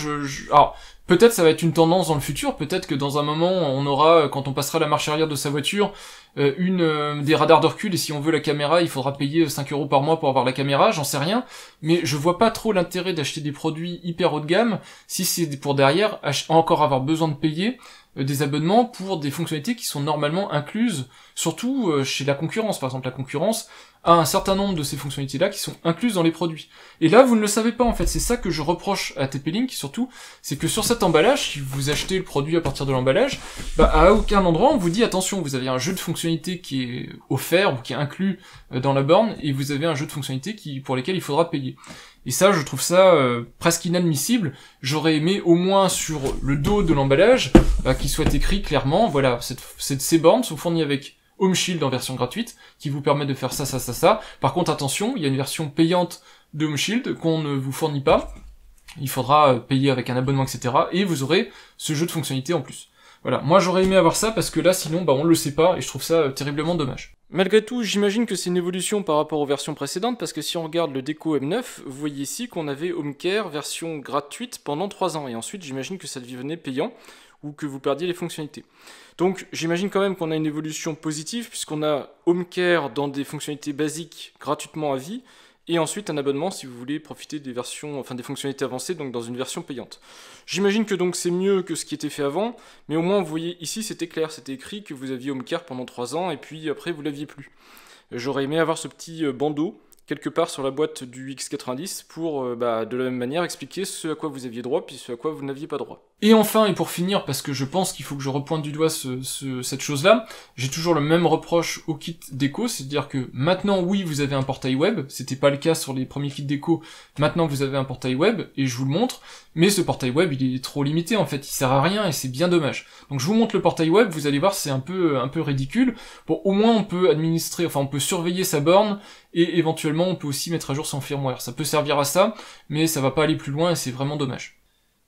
alors, peut-être ça va être une tendance dans le futur, peut-être que dans un moment, on aura, quand on passera la marche arrière de sa voiture, des radars de recul, et si on veut la caméra, il faudra payer 5 € par mois pour avoir la caméra, j'en sais rien, mais je vois pas trop l'intérêt d'acheter des produits hyper haut de gamme, si c'est pour derrière, encore avoir besoin de payer des abonnements pour des fonctionnalités qui sont normalement incluses, surtout chez la concurrence. Par exemple, la concurrence a un certain nombre de ces fonctionnalités-là qui sont incluses dans les produits. Et là, vous ne le savez pas, en fait. C'est ça que je reproche à TP-Link, surtout, c'est que sur cet emballage, si vous achetez le produit à partir de l'emballage, à aucun endroit on vous dit, attention, vous avez un jeu de fonctionnalités qui est offert, ou qui est inclus dans la borne, et vous avez un jeu de fonctionnalités pour lesquels il faudra payer. Et ça, je trouve ça presque inadmissible. J'aurais aimé au moins sur le dos de l'emballage qu'il soit écrit clairement, voilà, ces bornes sont fournies avec Home Shield en version gratuite, qui vous permet de faire ça, ça, ça, ça. Par contre, attention, il y a une version payante de Home Shield qu'on ne vous fournit pas. Il faudra payer avec un abonnement, etc. Et vous aurez ce jeu de fonctionnalités en plus. Voilà, moi j'aurais aimé avoir ça parce que là, sinon, on le sait pas, et je trouve ça terriblement dommage. Malgré tout, j'imagine que c'est une évolution par rapport aux versions précédentes, parce que si on regarde le Deco M9, vous voyez ici qu'on avait HomeCare version gratuite pendant 3 ans, et ensuite j'imagine que ça devenait payant, ou que vous perdiez les fonctionnalités. Donc j'imagine quand même qu'on a une évolution positive, puisqu'on a HomeCare dans des fonctionnalités basiques gratuitement à vie, et ensuite un abonnement si vous voulez profiter des versions, enfin des fonctionnalités avancées, donc dans une version payante. J'imagine que donc c'est mieux que ce qui était fait avant, mais au moins vous voyez ici c'était clair, c'était écrit que vous aviez HomeCare pendant 3 ans, et puis après vous l'aviez plus. J'aurais aimé avoir ce petit bandeau quelque part sur la boîte du X90 pour, de la même manière, expliquer ce à quoi vous aviez droit, puis ce à quoi vous n'aviez pas droit. Et enfin, et pour finir, parce que je pense qu'il faut que je repointe du doigt cette chose-là, j'ai toujours le même reproche au kit déco, c'est-à-dire que maintenant, oui, vous avez un portail web, c'était pas le cas sur les premiers kits déco, maintenant vous avez un portail web, et je vous le montre, mais ce portail web, il est trop limité, en fait, il sert à rien, et c'est bien dommage. Donc je vous montre le portail web, vous allez voir, c'est un peu ridicule. Bon, au moins on peut administrer, enfin on peut surveiller sa borne, et éventuellement on peut aussi mettre à jour son firmware. Ça peut servir à ça, mais ça va pas aller plus loin, et c'est vraiment dommage.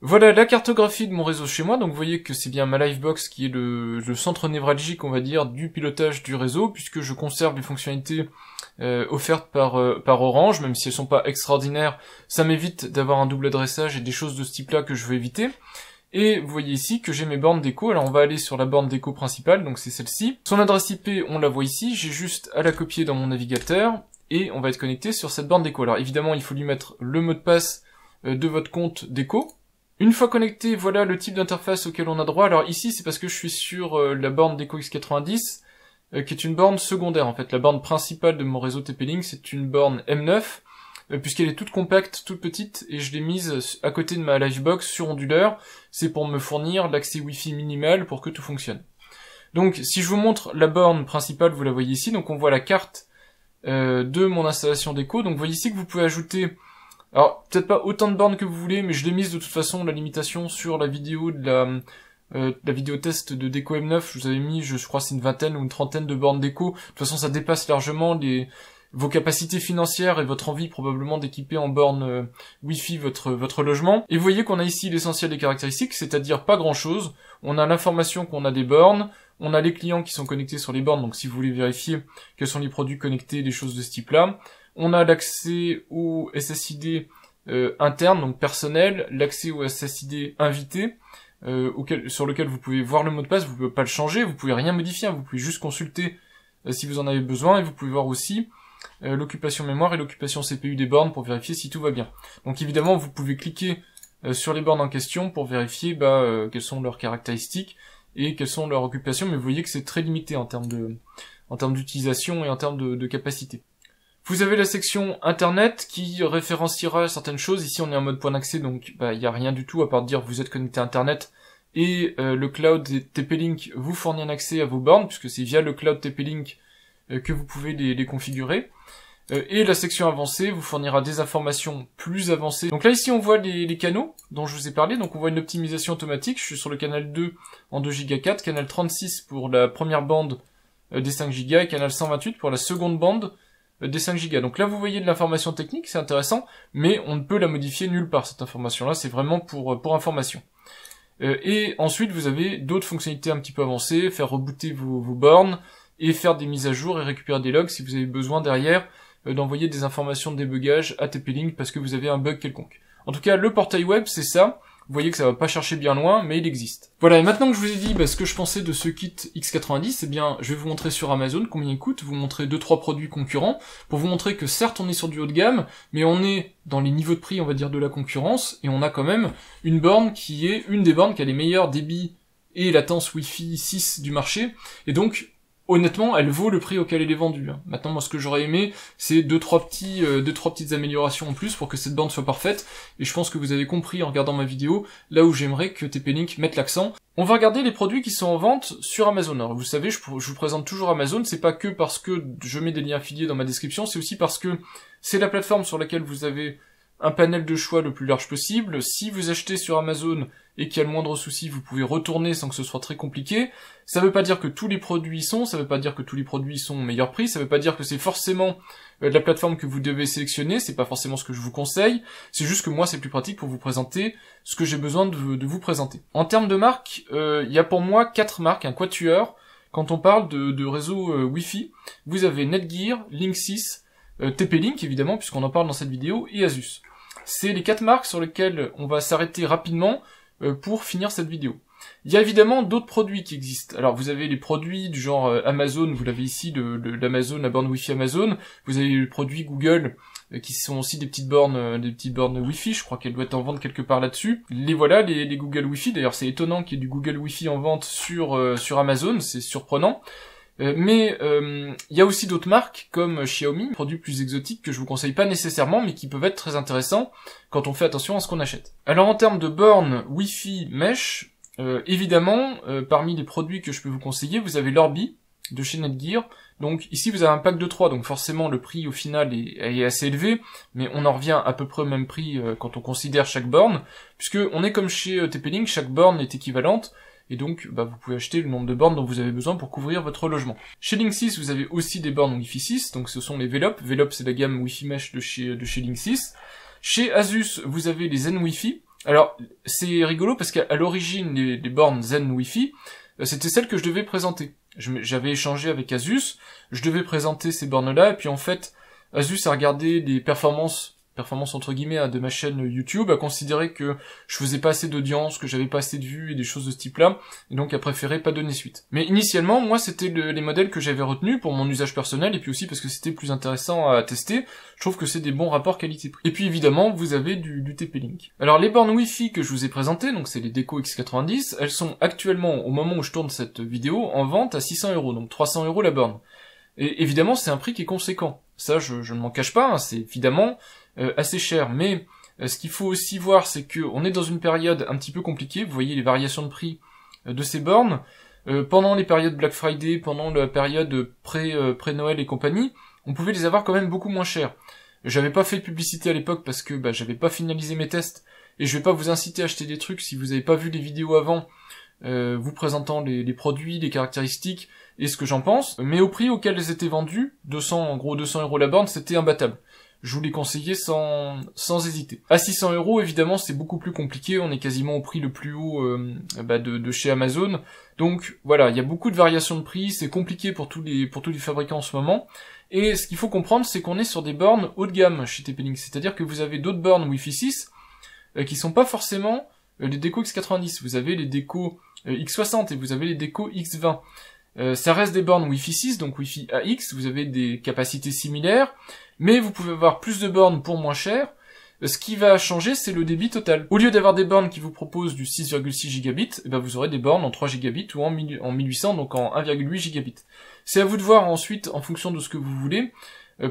Voilà la cartographie de mon réseau chez moi, donc vous voyez que c'est bien ma Livebox qui est le centre névralgique, on va dire, du pilotage du réseau, puisque je conserve les fonctionnalités offertes par Orange, même si elles sont pas extraordinaires, ça m'évite d'avoir un double adressage et des choses de ce type-là que je veux éviter. Et vous voyez ici que j'ai mes bornes déco, alors on va aller sur la borne déco principale, donc c'est celle-ci. Son adresse IP, on la voit ici, j'ai juste à la copier dans mon navigateur, et on va être connecté sur cette borne déco. Alors évidemment, il faut lui mettre le mot de passe de votre compte déco. Une fois connecté, voilà le type d'interface auquel on a droit. Alors ici, c'est parce que je suis sur la borne Deco X90, qui est une borne secondaire en fait. La borne principale de mon réseau TP-Link, c'est une borne M9, puisqu'elle est toute compacte, toute petite, et je l'ai mise à côté de ma Livebox sur onduleur. C'est pour me fournir l'accès Wi-Fi minimal pour que tout fonctionne. Donc si je vous montre la borne principale, vous la voyez ici, donc on voit la carte de mon installation déco. Donc vous voyez ici que vous pouvez ajouter... Alors, peut-être pas autant de bornes que vous voulez, mais je l'ai mise de toute façon, la limitation sur la vidéo de la vidéo test de Deco M9, je vous avais mis, je crois c'est une vingtaine ou une trentaine de bornes déco. De toute façon, ça dépasse largement vos capacités financières et votre envie probablement d'équiper en borne Wi-Fi votre logement. Et vous voyez qu'on a ici l'essentiel des caractéristiques, c'est-à-dire pas grand-chose. On a l'information qu'on a des bornes, on a les clients qui sont connectés sur les bornes, donc si vous voulez vérifier quels sont les produits connectés, des choses de ce type-là. On a l'accès au SSID interne, donc personnel, l'accès au SSID invité, sur lequel vous pouvez voir le mot de passe, vous pouvez pas le changer, vous pouvez rien modifier, vous pouvez juste consulter si vous en avez besoin, et vous pouvez voir aussi l'occupation mémoire et l'occupation CPU des bornes pour vérifier si tout va bien. Donc évidemment, vous pouvez cliquer sur les bornes en question pour vérifier quelles sont leurs caractéristiques et quelles sont leurs occupations, mais vous voyez que c'est très limité en termes d'utilisation et en termes de capacité. Vous avez la section internet qui référenciera certaines choses. Ici on est en mode point d'accès, donc il n'y a rien du tout à part dire vous êtes connecté à internet et le cloud TP-Link vous fournit un accès à vos bornes puisque c'est via le cloud TP-Link que vous pouvez les configurer. Et la section avancée vous fournira des informations plus avancées. Donc là ici on voit les canaux dont je vous ai parlé, donc on voit une optimisation automatique. Je suis sur le canal 2 en 2 Go 4, canal 36 pour la première bande des 5 Go et canal 128 pour la seconde bande des 5 Go. Donc là vous voyez de l'information technique, c'est intéressant, mais on ne peut la modifier nulle part cette information là, c'est vraiment pour information. Et ensuite, vous avez d'autres fonctionnalités un petit peu avancées, faire rebooter vos bornes, et faire des mises à jour et récupérer des logs si vous avez besoin derrière d'envoyer des informations de débugage à TP-Link parce que vous avez un bug quelconque. En tout cas, le portail web, c'est ça. Vous voyez que ça va pas chercher bien loin, mais il existe. Voilà, et maintenant que je vous ai dit ce que je pensais de ce kit X90, eh bien, je vais vous montrer sur Amazon combien il coûte, vous montrer 2-3 produits concurrents, pour vous montrer que certes on est sur du haut de gamme, mais on est dans les niveaux de prix, on va dire, de la concurrence, et on a quand même une borne qui est une des bornes qui a les meilleurs débits et latence Wi-Fi 6 du marché, et donc, honnêtement, elle vaut le prix auquel elle est vendue. Maintenant, moi, ce que j'aurais aimé, c'est 2-3 petites améliorations en plus pour que cette borne soit parfaite. Et je pense que vous avez compris en regardant ma vidéo, là où j'aimerais que TP-Link mette l'accent. On va regarder les produits qui sont en vente sur Amazon. Alors, vous savez, je vous présente toujours Amazon. C'est pas que parce que je mets des liens affiliés dans ma description, c'est aussi parce que c'est la plateforme sur laquelle vous avez un panel de choix le plus large possible. Si vous achetez sur Amazon et qu'il y a le moindre souci, vous pouvez retourner sans que ce soit très compliqué. Ça veut pas dire que tous les produits y sont, ça veut pas dire que tous les produits sont au meilleur prix, ça veut pas dire que c'est forcément de la plateforme que vous devez sélectionner, c'est pas forcément ce que je vous conseille, c'est juste que moi c'est plus pratique pour vous présenter ce que j'ai besoin de vous présenter. En termes de marques, il y a pour moi 4 marques, un quatuor. Quand on parle de réseau Wi-Fi, vous avez Netgear, Linksys, TP-Link évidemment, puisqu'on en parle dans cette vidéo, et Asus. C'est les 4 marques sur lesquelles on va s'arrêter rapidement pour finir cette vidéo. Il y a évidemment d'autres produits qui existent. Alors vous avez les produits du genre Amazon, vous l'avez ici, l'Amazon, la borne Wi-Fi Amazon. Vous avez les produits Google, qui sont aussi des petites bornes Wi-Fi. Je crois qu'elle doit être en vente quelque part là-dessus. Les voilà, les Google Wi-Fi. D'ailleurs, c'est étonnant qu'il y ait du Google Wi-Fi en vente sur Amazon. C'est surprenant. Mais il y a aussi d'autres marques comme Xiaomi, produits plus exotiques que je vous conseille pas nécessairement, mais qui peuvent être très intéressants quand on fait attention à ce qu'on achète. Alors en termes de bornes Wi-Fi Mesh, évidemment, parmi les produits que je peux vous conseiller, vous avez l'Orbi de chez Netgear. Donc ici vous avez un pack de 3, donc forcément le prix au final est assez élevé, mais on en revient à peu près au même prix quand on considère chaque borne, puisque on est comme chez TP-Link, chaque borne est équivalente. Et donc, vous pouvez acheter le nombre de bornes dont vous avez besoin pour couvrir votre logement. Chez Linksys, vous avez aussi des bornes Wi-Fi 6, donc ce sont les VLOP. VLOP, c'est la gamme Wi-Fi Mesh de chez Linksys. Chez Asus, vous avez les Zen Wi-Fi. Alors, c'est rigolo parce qu'à l'origine, les bornes Zen Wi-Fi, c'était celles que je devais présenter. J'avais échangé avec Asus, je devais présenter ces bornes-là, et puis en fait, Asus a regardé les performances entre guillemets de ma chaîne YouTube, a considéré que je faisais pas assez d'audience, que j'avais pas assez de vues et des choses de ce type-là, et donc a préféré pas donner suite. Mais initialement, moi c'était les modèles que j'avais retenus pour mon usage personnel, et puis aussi parce que c'était plus intéressant à tester. Je trouve que c'est des bons rapports qualité-prix. Et puis évidemment, vous avez du TP-Link. Alors les bornes Wi-Fi que je vous ai présentées, donc c'est les Deco X90, elles sont actuellement, au moment où je tourne cette vidéo, en vente à 600 €, donc 300 € la borne. Et évidemment, c'est un prix qui est conséquent. Ça, je ne m'en cache pas, c'est évidemment assez cher, mais ce qu'il faut aussi voir, c'est que on est dans une période un petit peu compliquée. Vous voyez les variations de prix de ces bornes pendant les périodes Black Friday, pendant la période pré-Noël et compagnie, on pouvait les avoir quand même beaucoup moins chers. J'avais pas fait de publicité à l'époque parce que j'avais pas finalisé mes tests, et je vais pas vous inciter à acheter des trucs si vous avez pas vu les vidéos avant, vous présentant les produits, les caractéristiques et ce que j'en pense, mais au prix auquel elles étaient vendues, en gros 200 € la borne, c'était imbattable. Je vous l'ai conseillé sans hésiter. À 600 €, évidemment, c'est beaucoup plus compliqué, on est quasiment au prix le plus haut de chez Amazon. Donc voilà, il y a beaucoup de variations de prix, c'est compliqué pour tous les fabricants en ce moment. Et ce qu'il faut comprendre, c'est qu'on est sur des bornes haut de gamme chez TP-Link, c'est-à-dire que vous avez d'autres bornes Wi-Fi 6 qui sont pas forcément les Deco X90, vous avez les Deco X60 et vous avez les Deco X20. Ça reste des bornes Wi-Fi 6, donc Wi-Fi AX, vous avez des capacités similaires, mais vous pouvez avoir plus de bornes pour moins cher. Ce qui va changer, c'est le débit total. Au lieu d'avoir des bornes qui vous proposent du 6,6 gigabits, vous aurez des bornes en 3 gigabits ou en 1800, donc en 1,8 gigabits. C'est à vous de voir ensuite, en fonction de ce que vous voulez.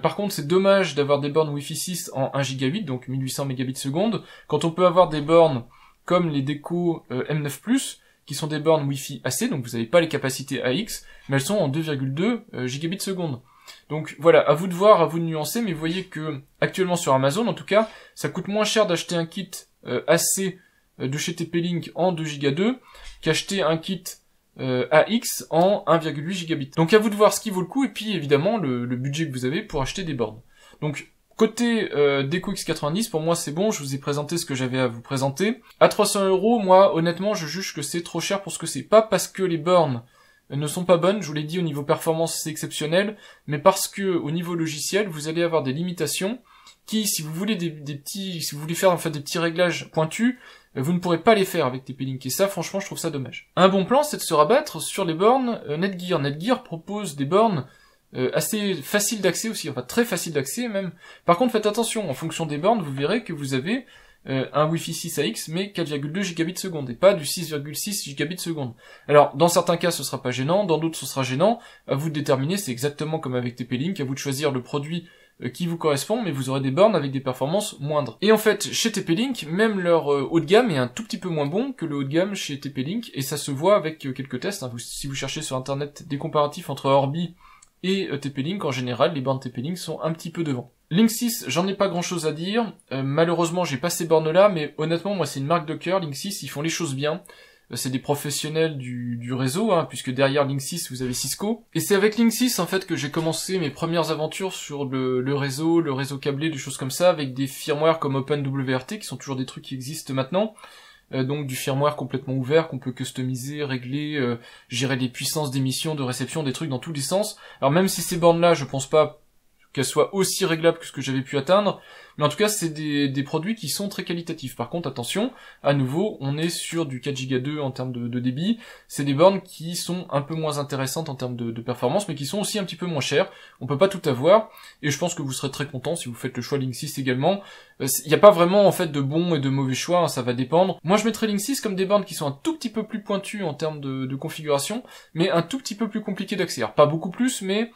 Par contre, c'est dommage d'avoir des bornes Wi-Fi 6 en 1 gigabit, donc 1800 mégabits seconde, quand on peut avoir des bornes comme les Deco M9+, qui sont des bornes Wi-Fi AC, donc vous n'avez pas les capacités AX, mais elles sont en 2,2 gigabits seconde. Donc voilà, à vous de voir, à vous de nuancer, mais vous voyez que actuellement sur Amazon, en tout cas, ça coûte moins cher d'acheter un kit AC de chez TP-Link en 2 Go 2 qu'acheter un kit AX en 1,8 gigabits. Donc à vous de voir ce qui vaut le coup, et puis évidemment le budget que vous avez pour acheter des bornes. Donc Côté Deco X90, pour moi c'est bon, je vous ai présenté ce que j'avais à vous présenter. À 300 €, moi honnêtement je juge que c'est trop cher pour ce que c'est. Pas parce que les bornes ne sont pas bonnes, je vous l'ai dit, au niveau performance c'est exceptionnel, mais parce que au niveau logiciel vous allez avoir des limitations qui, si vous voulez si vous voulez faire en fait des petits réglages pointus, vous ne pourrez pas les faire avec TP-Link, et ça franchement je trouve ça dommage. Un bon plan c'est de se rabattre sur les bornes Netgear. Netgear propose des bornes assez faciles d'accès aussi, enfin très faciles d'accès même. Par contre faites attention, en fonction des bornes vous verrez que vous avez un Wi-Fi 6AX mais 4,2 gigabits seconde et pas du 6,6 gigabits seconde. Alors dans certains cas ce sera pas gênant, dans d'autres ce sera gênant, à vous de déterminer, c'est exactement comme avec TP-Link, à vous de choisir le produit qui vous correspond, mais vous aurez des bornes avec des performances moindres. Et en fait, chez TP-Link, même leur haut de gamme est un tout petit peu moins bon que le haut de gamme chez TP-Link, et ça se voit avec quelques tests, hein. Si vous cherchez sur internet des comparatifs entre Orbi et TP-Link, en général, les bornes TP-Link sont un petit peu devant. Linksys, j'en ai pas grand chose à dire, malheureusement j'ai pas ces bornes là, mais honnêtement moi c'est une marque de cœur, Linksys, ils font les choses bien. C'est des professionnels du réseau, hein, puisque derrière Linksys vous avez Cisco. Et c'est avec Linksys en fait que j'ai commencé mes premières aventures sur le réseau câblé, des choses comme ça, avec des firmware comme OpenWRT, qui sont toujours des trucs qui existent maintenant. Donc du firmware complètement ouvert qu'on peut customiser, régler, gérer des puissances d'émission, de réception, des trucs dans tous les sens. Alors même si ces bornes là je pense pas qu'elles soient aussi réglables que ce que j'avais pu atteindre, mais en tout cas c'est des produits qui sont très qualitatifs. Par contre attention, à nouveau on est sur du 4Go2 en termes de débit, c'est des bornes qui sont un peu moins intéressantes en termes de performance, mais qui sont aussi un petit peu moins chères, on peut pas tout avoir, et je pense que vous serez très content si vous faites le choix Linksys également. Il n'y a pas vraiment en fait de bons et de mauvais choix, hein, ça va dépendre. Moi je mettrais Linksys comme des bornes qui sont un tout petit peu plus pointues en termes de configuration, mais un tout petit peu plus compliquées d'accès. Alors pas beaucoup plus, mais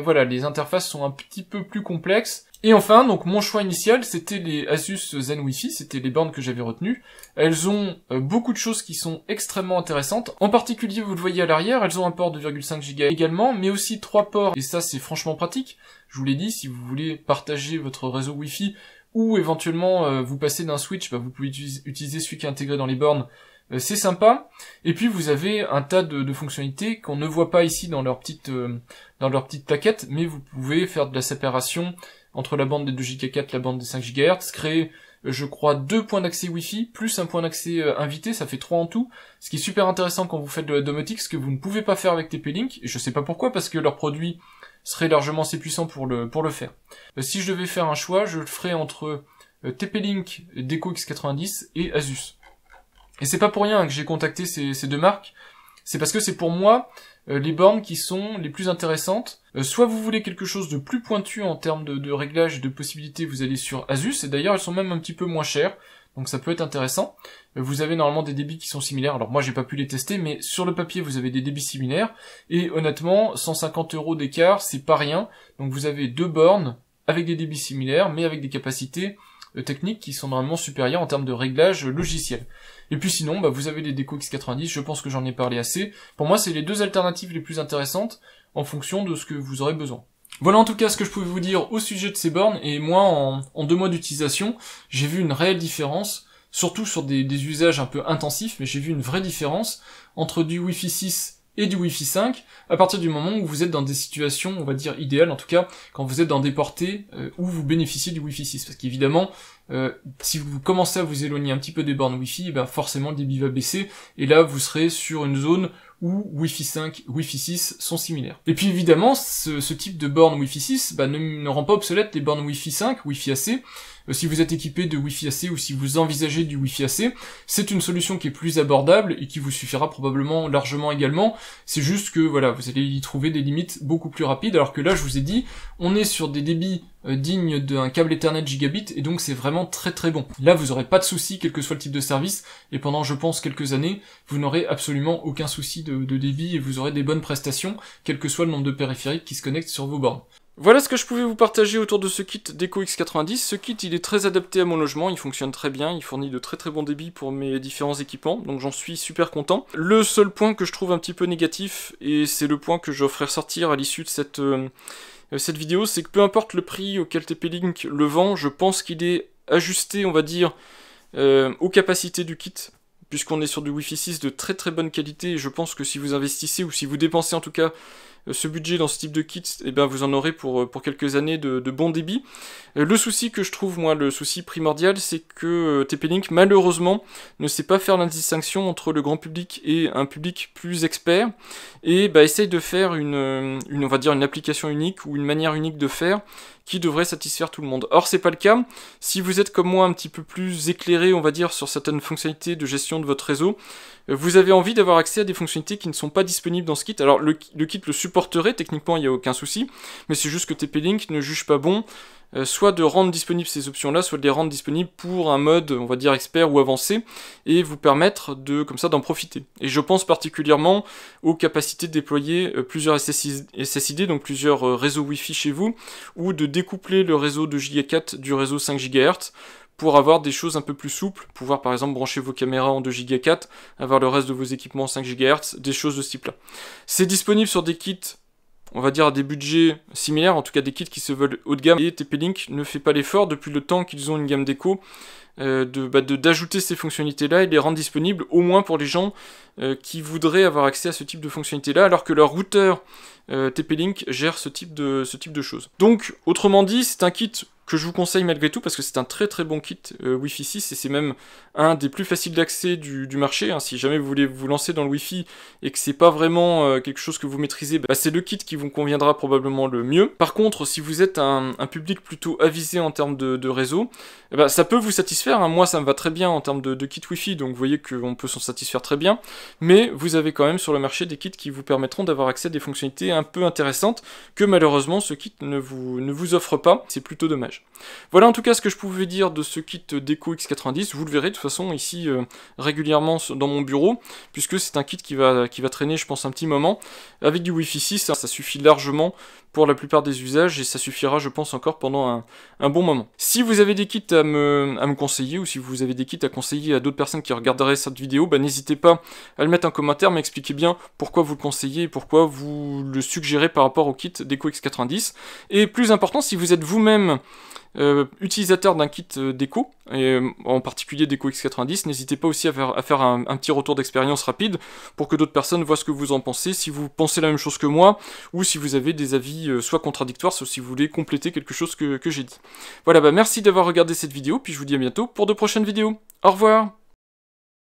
voilà, les interfaces sont un petit peu plus complexes. Et enfin, donc mon choix initial, c'était les Asus Zen Wi-Fi, c'était les bornes que j'avais retenues. Elles ont beaucoup de choses qui sont extrêmement intéressantes. En particulier, vous le voyez à l'arrière, elles ont un port de 2,5 Go également, mais aussi 3 ports, et ça c'est franchement pratique. Je vous l'ai dit, si vous voulez partager votre réseau Wi-Fi, ou éventuellement vous passer d'un switch, bah, vous pouvez utiliser celui qui est intégré dans les bornes. C'est sympa, et puis vous avez un tas de fonctionnalités qu'on ne voit pas ici dans leur petite plaquette, mais vous pouvez faire de la séparation entre la bande des 2 Go 4 et la bande des 5 GHz, créer, je crois, 2 points d'accès Wi-Fi, plus un point d'accès invité, ça fait 3 en tout, ce qui est super intéressant quand vous faites de la domotique, ce que vous ne pouvez pas faire avec TP-Link, et je sais pas pourquoi, parce que leur produit serait largement assez puissant pour le faire. Si je devais faire un choix, je le ferais entre TP-Link, Deco X90 et Asus. Et c'est pas pour rien que j'ai contacté ces deux marques, c'est parce que c'est pour moi les bornes qui sont les plus intéressantes. Soit vous voulez quelque chose de plus pointu en termes de réglage et de possibilités, vous allez sur Asus, et d'ailleurs elles sont même un petit peu moins chères, donc ça peut être intéressant. Vous avez normalement des débits qui sont similaires, alors moi j'ai pas pu les tester, mais sur le papier vous avez des débits similaires, et honnêtement 150 € d'écart c'est pas rien, donc vous avez deux bornes avec des débits similaires, mais avec des capacités techniques qui sont normalement supérieures en termes de réglage logiciel. Et puis sinon, bah, vous avez les Deco X90, je pense que j'en ai parlé assez. Pour moi, c'est les deux alternatives les plus intéressantes en fonction de ce que vous aurez besoin. Voilà en tout cas ce que je pouvais vous dire au sujet de ces bornes, et moi, en 2 mois d'utilisation, j'ai vu une réelle différence, surtout sur des usages un peu intensifs, mais j'ai vu une vraie différence entre du Wi-Fi 6 et du Wi-Fi 5, à partir du moment où vous êtes dans des situations, on va dire idéales, en tout cas, quand vous êtes dans des portées où vous bénéficiez du Wi-Fi 6. Parce qu'évidemment, si vous commencez à vous éloigner un petit peu des bornes Wi-Fi, ben forcément le débit va baisser, et là vous serez sur une zone où Wi-Fi 5, Wi-Fi 6 sont similaires. Et puis évidemment, ce type de borne Wi-Fi 6 bah, ne rend pas obsolète les bornes Wi-Fi 5, Wi-Fi AC. Si vous êtes équipé de Wi-Fi AC ou si vous envisagez du Wi-Fi AC, c'est une solution qui est plus abordable et qui vous suffira probablement largement également. C'est juste que voilà, vous allez y trouver des limites beaucoup plus rapides, alors que là je vous ai dit, on est sur des débits dignes d'un câble Ethernet gigabit, et donc c'est vraiment très très bon. Là vous aurez pas de soucis quel que soit le type de service, et pendant je pense quelques années, vous n'aurez absolument aucun souci de débit, et vous aurez des bonnes prestations, quel que soit le nombre de périphériques qui se connectent sur vos bornes. Voilà ce que je pouvais vous partager autour de ce kit Deco X90. Ce kit il est très adapté à mon logement, il fonctionne très bien, il fournit de très très bons débits pour mes différents équipements, donc j'en suis super content. Le seul point que je trouve un petit peu négatif, et c'est le point que je ferai ressortir à l'issue de cette vidéo, c'est que peu importe le prix auquel TP-Link le vend, je pense qu'il est ajusté, on va dire, aux capacités du kit, puisqu'on est sur du Wi-Fi 6 de très très bonne qualité, et je pense que si vous investissez, ou si vous dépensez en tout cas ce budget dans ce type de kit, eh ben, vous en aurez pour quelques années de bon débit. Le souci que je trouve, moi, le souci primordial, c'est que TP-Link, malheureusement, ne sait pas faire la distinction entre le grand public et un public plus expert, et bah, essaye de faire on va dire une application unique ou une manière unique de faire qui devrait satisfaire tout le monde. Or, c'est pas le cas. Si vous êtes comme moi un petit peu plus éclairé, on va dire, sur certaines fonctionnalités de gestion de votre réseau, vous avez envie d'avoir accès à des fonctionnalités qui ne sont pas disponibles dans ce kit. Alors, le kit le supporterait, techniquement, il n'y a aucun souci, mais c'est juste que TP-Link ne juge pas bon soit de rendre disponibles ces options-là, soit de les rendre disponibles pour un mode, on va dire, expert ou avancé, et vous permettre comme ça d'en profiter. Et je pense particulièrement aux capacités de déployer plusieurs SSID, donc plusieurs réseaux Wi-Fi chez vous, ou de découpler le réseau 2 Go 4 du réseau 5 GHz, pour avoir des choses un peu plus souples, pouvoir par exemple brancher vos caméras en 2 Go 4, avoir le reste de vos équipements en 5 GHz, des choses de ce type-là. C'est disponible sur des kits, on va dire à des budgets similaires, en tout cas des kits qui se veulent haut de gamme, et TP-Link ne fait pas l'effort depuis le temps qu'ils ont une gamme déco d'ajouter ces fonctionnalités-là et les rendre disponibles au moins pour les gens qui voudraient avoir accès à ce type de fonctionnalités-là, alors que leur routeur TP-Link gère ce type de choses. Donc, autrement dit, c'est un kit que je vous conseille malgré tout, parce que c'est un très très bon kit Wi-Fi 6, et c'est même un des plus faciles d'accès du marché, hein. Si jamais vous voulez vous lancer dans le Wi-Fi, et que c'est pas vraiment quelque chose que vous maîtrisez, bah, c'est le kit qui vous conviendra probablement le mieux. Par contre, si vous êtes un public plutôt avisé en termes de réseau, bah, ça peut vous satisfaire, hein. Moi ça me va très bien en termes de kit Wi-Fi, donc vous voyez qu'on peut s'en satisfaire très bien, mais vous avez quand même sur le marché des kits qui vous permettront d'avoir accès à des fonctionnalités un peu intéressantes, que malheureusement ce kit ne vous offre pas, c'est plutôt dommage. Voilà en tout cas ce que je pouvais dire de ce kit Deco X90, vous le verrez de toute façon ici régulièrement dans mon bureau, puisque c'est un kit qui va traîner je pense un petit moment. Avec du Wi-Fi 6, ça suffit largement pour la plupart des usages, et ça suffira je pense encore pendant un bon moment. Si vous avez des kits à me conseiller, ou si vous avez des kits à conseiller à d'autres personnes qui regarderaient cette vidéo, bah, n'hésitez pas à le mettre en commentaire, m'expliquez bien pourquoi vous le conseillez et pourquoi vous le suggérez par rapport au kit Deco X90. Et plus important, si vous êtes vous-même utilisateur d'un kit déco, et en particulier Deco X90, n'hésitez pas aussi à faire un petit retour d'expérience rapide pour que d'autres personnes voient ce que vous en pensez, si vous pensez la même chose que moi, ou si vous avez des avis soit contradictoires, soit si vous voulez compléter quelque chose que j'ai dit. Voilà, bah merci d'avoir regardé cette vidéo, puis je vous dis à bientôt pour de prochaines vidéos. Au revoir!